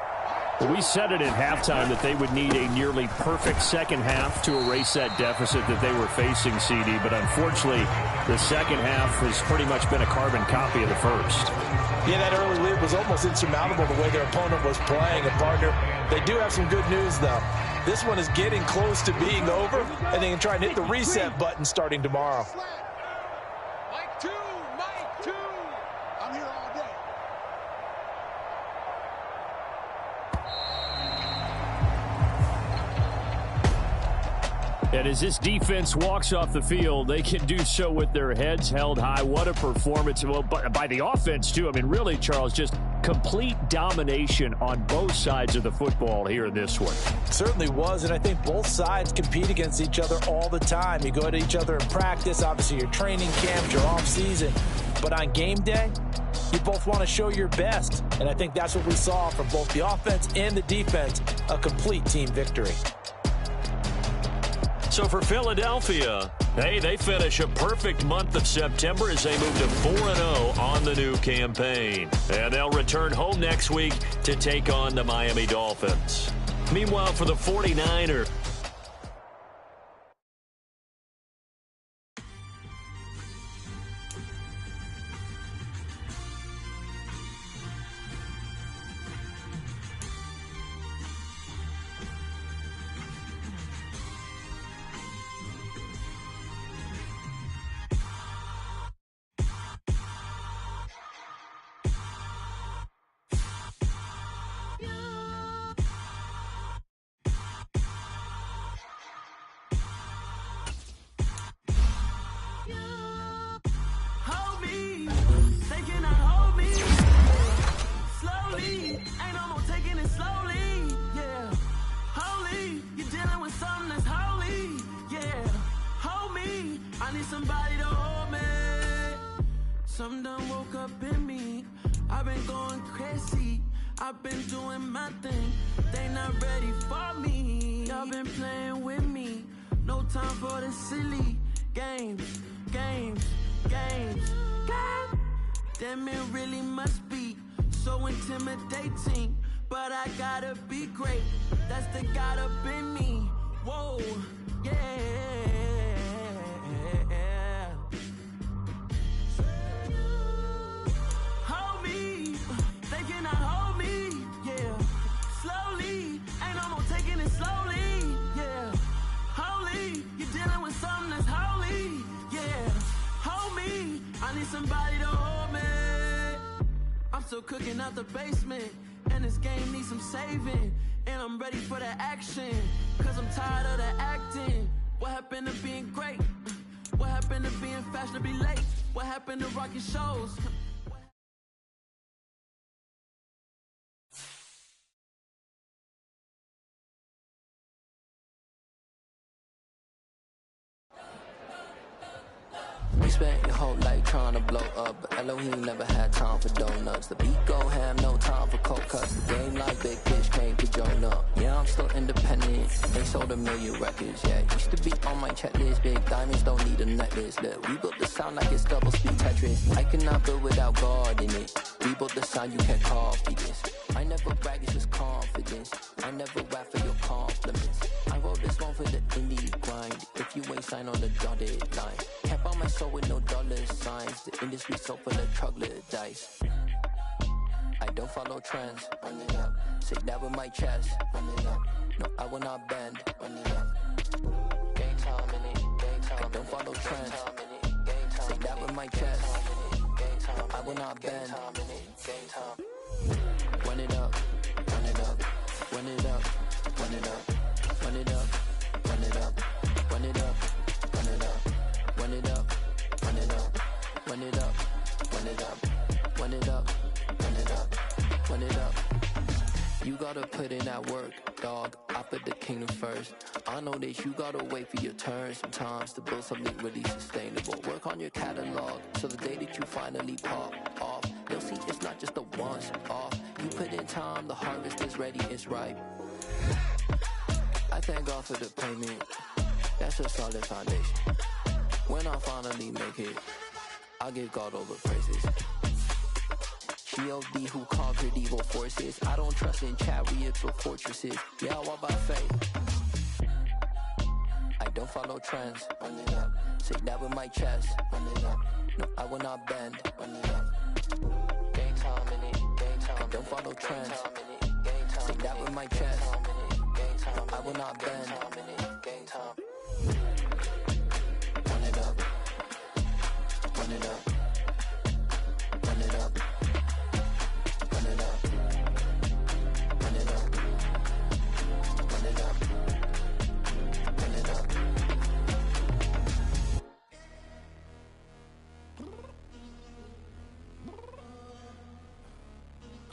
We said it at halftime that they would need a nearly perfect second half to erase that deficit that they were facing, CD. But unfortunately, the second half has pretty much been a carbon copy of the first. Yeah, that early lead was almost insurmountable the way their opponent was playing. And, partner, they do have some good news, though. This one is getting close to being over, and they can try and hit the reset button starting tomorrow. Mike 2, Mike 2. I'm here all day. And as this defense walks off the field, they can do so with their heads held high. What a performance. Well, by the offense, too. I mean, really, Charles, just complete domination on both sides of the football here in this one. Certainly was, and I think both sides compete against each other all the time. You go at each other in practice, obviously your training camps, your off-season. But on game day, you both want to show your best. And I think that's what we saw from both the offense and the defense, a complete team victory. So for Philadelphia, hey, they finish a perfect month of September as they move to 4-0 on the new campaign. And they'll return home next week to take on the Miami Dolphins. Meanwhile, for the 49ers, somebody to hold me. Something done woke up in me. I've been going crazy. I've been doing my thing. They not ready for me. Y'all been playing with me. No time for the silly games. God damn, it really must be so intimidating. But I gotta be great. That's the God up in me. Whoa, yeah. Hold me, they cannot hold me, yeah. Slowly, ain't no more taking it slowly, yeah. Holy, you're dealing with something that's holy, yeah. Hold me, I need somebody to hold me. I'm still cooking out the basement, and this game needs some saving. And I'm ready for the action, cause I'm tired of the acting. What happened to being great? What happened to being fashionably late? What happened to rocking shows? You spent your whole life trying to blow up, but Elohim never had time for donuts. The beat go ham, no time for cold cuts. The game like big fish came to Jonah. Yeah, I'm still independent. They sold 1 million records, yeah. Used to be on my checklist. Big diamonds don't need a necklace. Look, we built the sound like it's double speed Tetris. I cannot build without God in it. We built the sound, you can't copy this. I never brag, it's just confidence. I never rap for your compliments. I wrote this one for the indie grind. If you ain't signed on the dotted line, can't buy my soul with no dollar signs. The industry so full of troglodytes. I don't follow trends. Run it up. Say that with my chest. Run it up. No, I will not bend. Run it up. Game time in it. Game time. I don't follow trends. Say that with my chest. No, I will not bend. Game time. Run it up. Run it up. Run it up. Run it up. Run it up. Run it up. Run it up. Run it up. Run it up. Run it up. Run it up. Run it up. Run it up. Run it up. Run it up. You gotta put in that work, dog. I put the kingdom first. I know that you gotta wait for your turn sometimes to build something really sustainable. Work on your catalog, so the day that you finally pop off, you'll see it's not just a once off. You put in time, the harvest is ready, it's ripe. I thank God for the payment. That's a solid foundation. When I finally make it, I'll give God all the praises. G.O.D. who conquered evil forces. I don't trust in chariots or fortresses. Yeah, I walk by faith. I don't follow trends. Run it up. Say that with my chest. Run it up. No, I will not bend. Run it up. Game time in it. Game time. I don't follow trends. Say that with my chest. No, I will not bend. Game time. Run it up. Run it up. Run it up. Run it up. Run it up. Run it up. Run it up.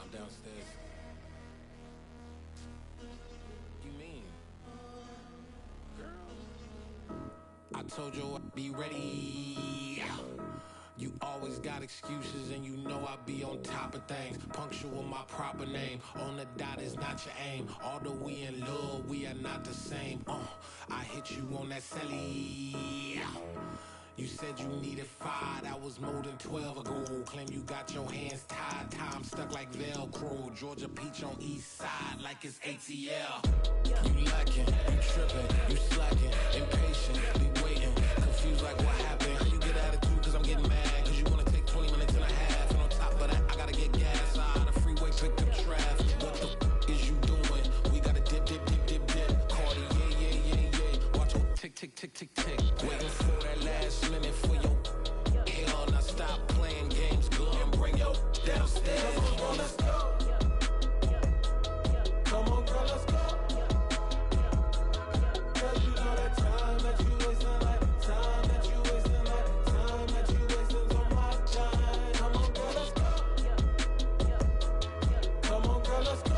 I'm downstairs. You mean? Girl, I told you I'd be ready. You always got excuses and you know I be on top of things. Punctual my proper name. On the dot is not your aim. Although we in love, we are not the same. I hit you on that celly. You said you needed 5, that was more than 12 ago. Claim you got your hands tied, time stuck like Velcro. Georgia Peach on east side like it's ATL. You lacking, you tripping, you slacking, impatient, be waiting, confused like what happened. How you get attitude cause I'm getting mad, cause you wanna take 20 minutes and a half. And on top of that, I gotta get gas out of the freeway, pick up traffic. What the is you doing? We gotta dip, dip, dip, dip, dip. Cardi, yeah. Watch your tick, tick, tick, tick, tick. Waiting for that last minute for your hell. Now stop playing games, go and bring your downstairs. Come on, let's go. Come on, girl, let's go. Cause you know that time that you wasting, like time that you wasting, like time that you wasting on my time. Come on, girl, let's go. Come on, girl, let's go.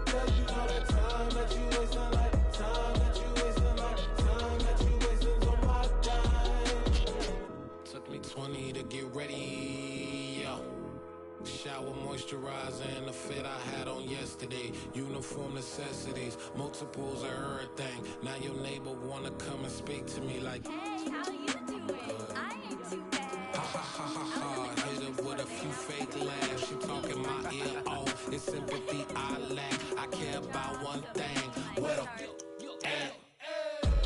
Cause you know that time that you wasting, like time that you wasting, like time that you wasting on my time. Took me 20 to get ready, yeah. Shower, moisturizer, and the fit I had on yesterday. Uniform necessities, multiples of everything. Now your neighbor wanna come and speak to me like, hey, how you doing? I ain't too bad. Ha ha ha ha ha. Hit her with a few fake laughs. She talking my ear off. It's sympathy I lack. I care about one thing. What up?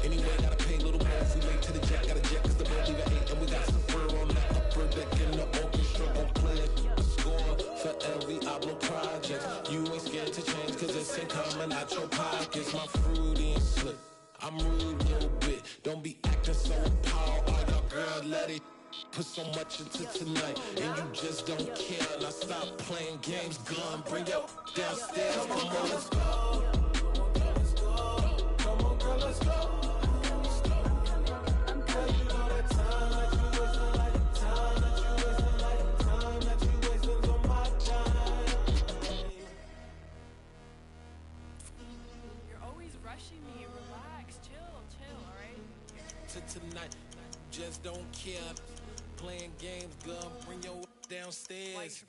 Anyway, gotta pay a little more if we late to the jet. Got a jet cause the boat leave at 8. And we got some fur on the upper deck in the orchestra. Gon' play a score for every album project. You ain't scared to change cause it's ain't coming out your pockets. My fruity and slip. I'm rude a little bit. Don't be acting so appalled. All y'all girl, let it put so much into tonight. And you just don't care. Now stop playing games, gun. Bring your downstairs. Come on, let's go. Come on, girl, let's go. Tonight, just don't care. Playing games, gun, bring your downstairs.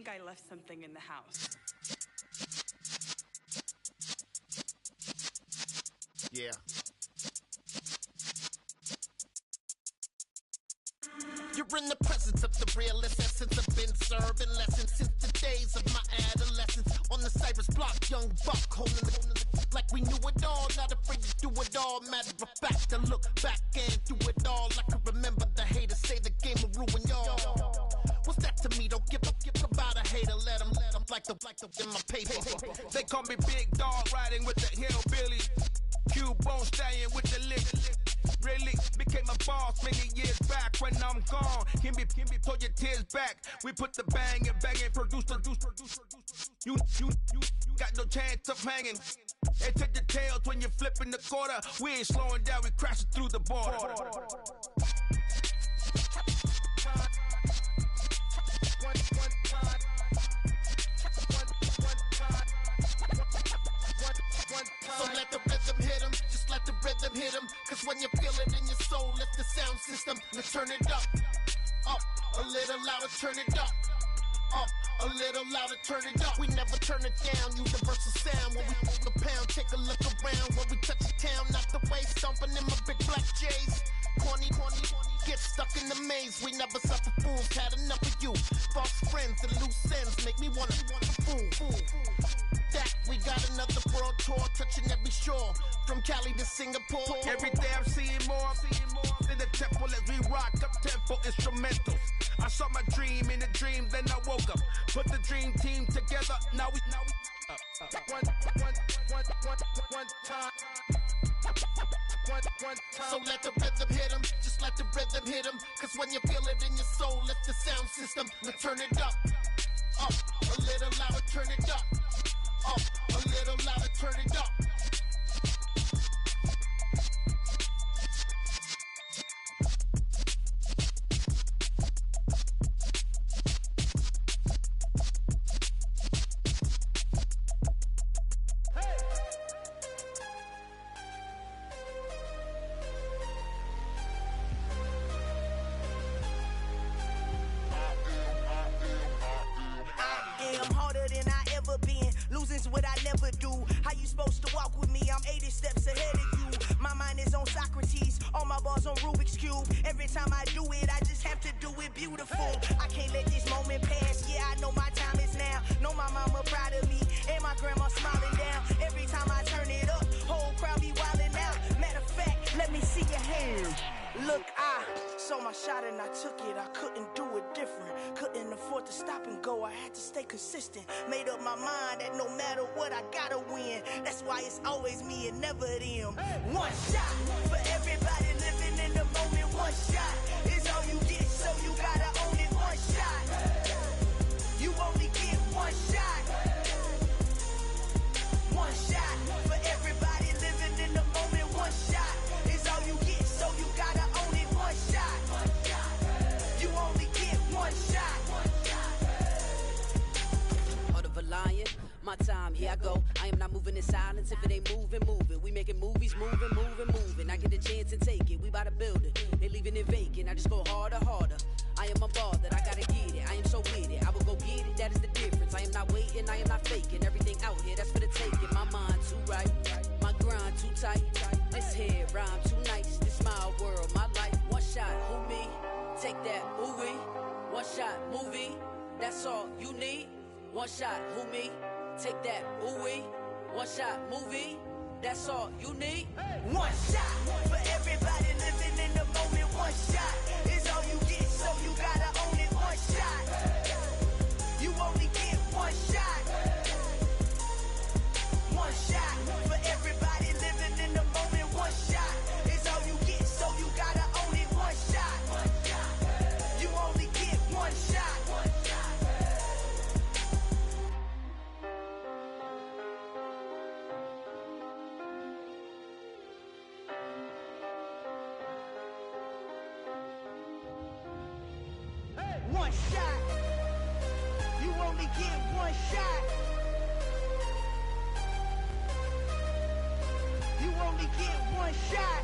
I left something in the house. Yeah. You're in the presence of the realest essence. I've been serving lessons since the days of my adolescence. On the Cypress block, young buck holding the like we knew it all. Not afraid to do it all. Matter of fact, I look back and do it all. I can remember the haters say the game will ruin y'all. What's that to me? Don't give about a hater. Let them like the in my paper. They call me Big Dog, riding with the hillbillies. Cubone stallion with the lick. Really became a boss many years back. When I'm gone, can be pull your tears back. We put the bang and produce. You got no chance of hanging. And take the tails when you're flipping the quarter. We ain't slowing down, we crashing through the border. So let the rhythm hit him, just let the rhythm hit him. Cause when you feel it in your soul, lift the sound system. Let's turn it up, a little louder, turn it up, a little louder, turn it up. We never turn it down, universal sound. When we move the pound, take a look around. When we touch the town, not the way, stomping in my big black J's. Corny, get stuck in the maze. We never suffer fools, had enough of you. False friends and loose ends make me wanna fool. That we got another world tour, touching every shore, from Cali to Singapore. Every day I'm seeing more in the temple as we rock up tempo instrumentals. I saw my dream in a dream, then I woke up. Put the dream team together, now we one time. So let the rhythm hit him, just let the rhythm hit him. Cause when you feel it in your soul, lift the sound system. Let's turn it up, a little louder, turn it up. losing's what I never do. How you supposed to walk with me? I'm 80 steps ahead of you. My mind is on Socrates, all my bars on Rubik's Cube. Every time I do it, I just have to do it beautiful. I can't let this moment pass. Yeah, I know my time is now. Know my mama proud of me, and my grandma smiling down. Every time I turn it up, whole crowd be wildin' out. Matter of fact, let me see your hands. Look, I saw my shot and I took it. I couldn't do it different. Couldn't afford to stop and go. I had to stay consistent. Made up my mind that no matter what, I gotta win. That's why it's always me and never them. One shot for everybody living in the moment. One shot is all you get, so you gotta own it. One shot. You only get one shot. One shot for everybody living in the moment. One shot is all you get, so you gotta own it. One shot. You only get one shot. Heart of a lion, my time, here I go. I am not moving in silence. If it ain't moving, moving. We making movies, moving, moving, moving. I get a chance and take it. We bout to build it. They leaving it vacant. I just go harder, harder. I am unbothered, I gotta get it. I am so with it. I will go get it, that is the difference. I am not waiting, I am not faking. Everything out here, that's for the taking. My mind too right, my grind too tight. This head rhyme too nice. This my world, my life. One shot, who me? Take that, ooh-wee. One shot, movie. That's all you need. One shot, who me? Take that, ooh-wee. One shot, movie. That's all you need. One shot for everybody living in the moment. One shot is all you get, so you gotta own it. One shot. You only get one shot. One shot for everybody living in the moment. One shot is all you get, so you gotta own it. One shot. You only get one shot. One shot. You only get one shot. You only get one shot.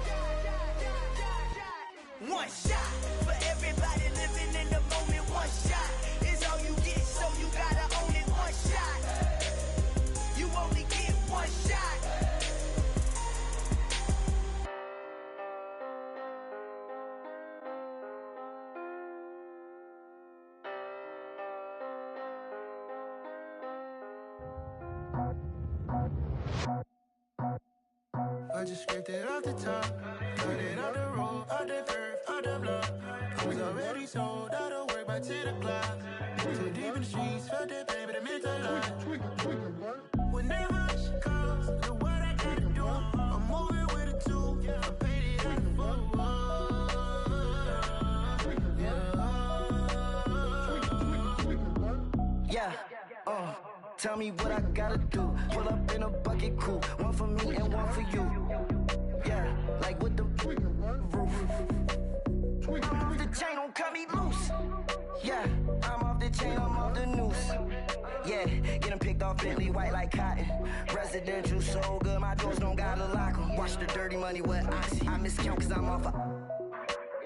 One shot for everybody living in the moment. One shot is all you get, so you gotta own it. One shot. You only get one shot. I just scraped it off the top, cut it off the road, off the curve, off the block. I was already sold out of work by 10 o'clock. Too deep in the streets, felt that pain, but it meant a lot. Whenever she calls, know what I gotta do. I'm moving with a two, I paid it out the Yeah, tell me what I gotta do. Pull up in a bucket crew, one for me and one for you. Yeah, like with the roof. I'm off the chain, don't cut me loose. Yeah, I'm off the chain, I'm off the noose. Yeah, getting picked off Bentley white like cotton. Residential so good, my doors don't gotta lock 'em. Watch the dirty money with oxy. I miscount cause I'm off a...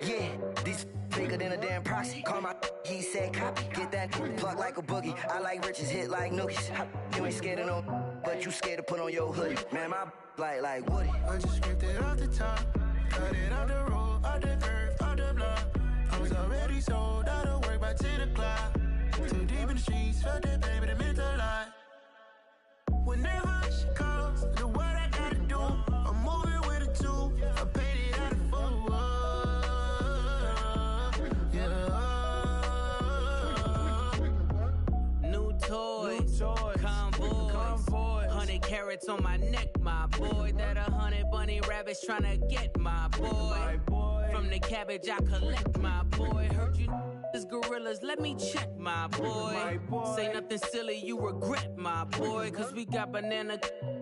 Yeah, these bigger than a damn proxy. Call my he said copy. Get that plug like a boogie. I like riches, hit like nookies. You ain't scared of no, but you scared to put on your hoodie. Man, my like Woody. I just scraped it off the top, cut it off the road, off the curve, off the block. I was already sold out of work by 10 o'clock. Too deep in the streets, felt that pain, but it meant a lot. Whenever she calls, know what I gotta do. I'm moving with a two, I paid it out of full. New toys, convoy, 100 carats on my neck, my boy. That 100 bunny rabbits tryna get my boy. From the cabbage I collect, my boy. Heard you is gorillas, let me check, my boy. Say nothing silly, you regret, my boy. Cause we got banana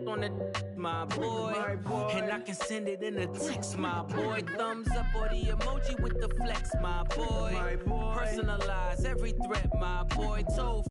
on the my boy. And I can send it in a text, my boy. Thumbs up or the emoji with the flex, my boy. Personalize every threat, my boy. Told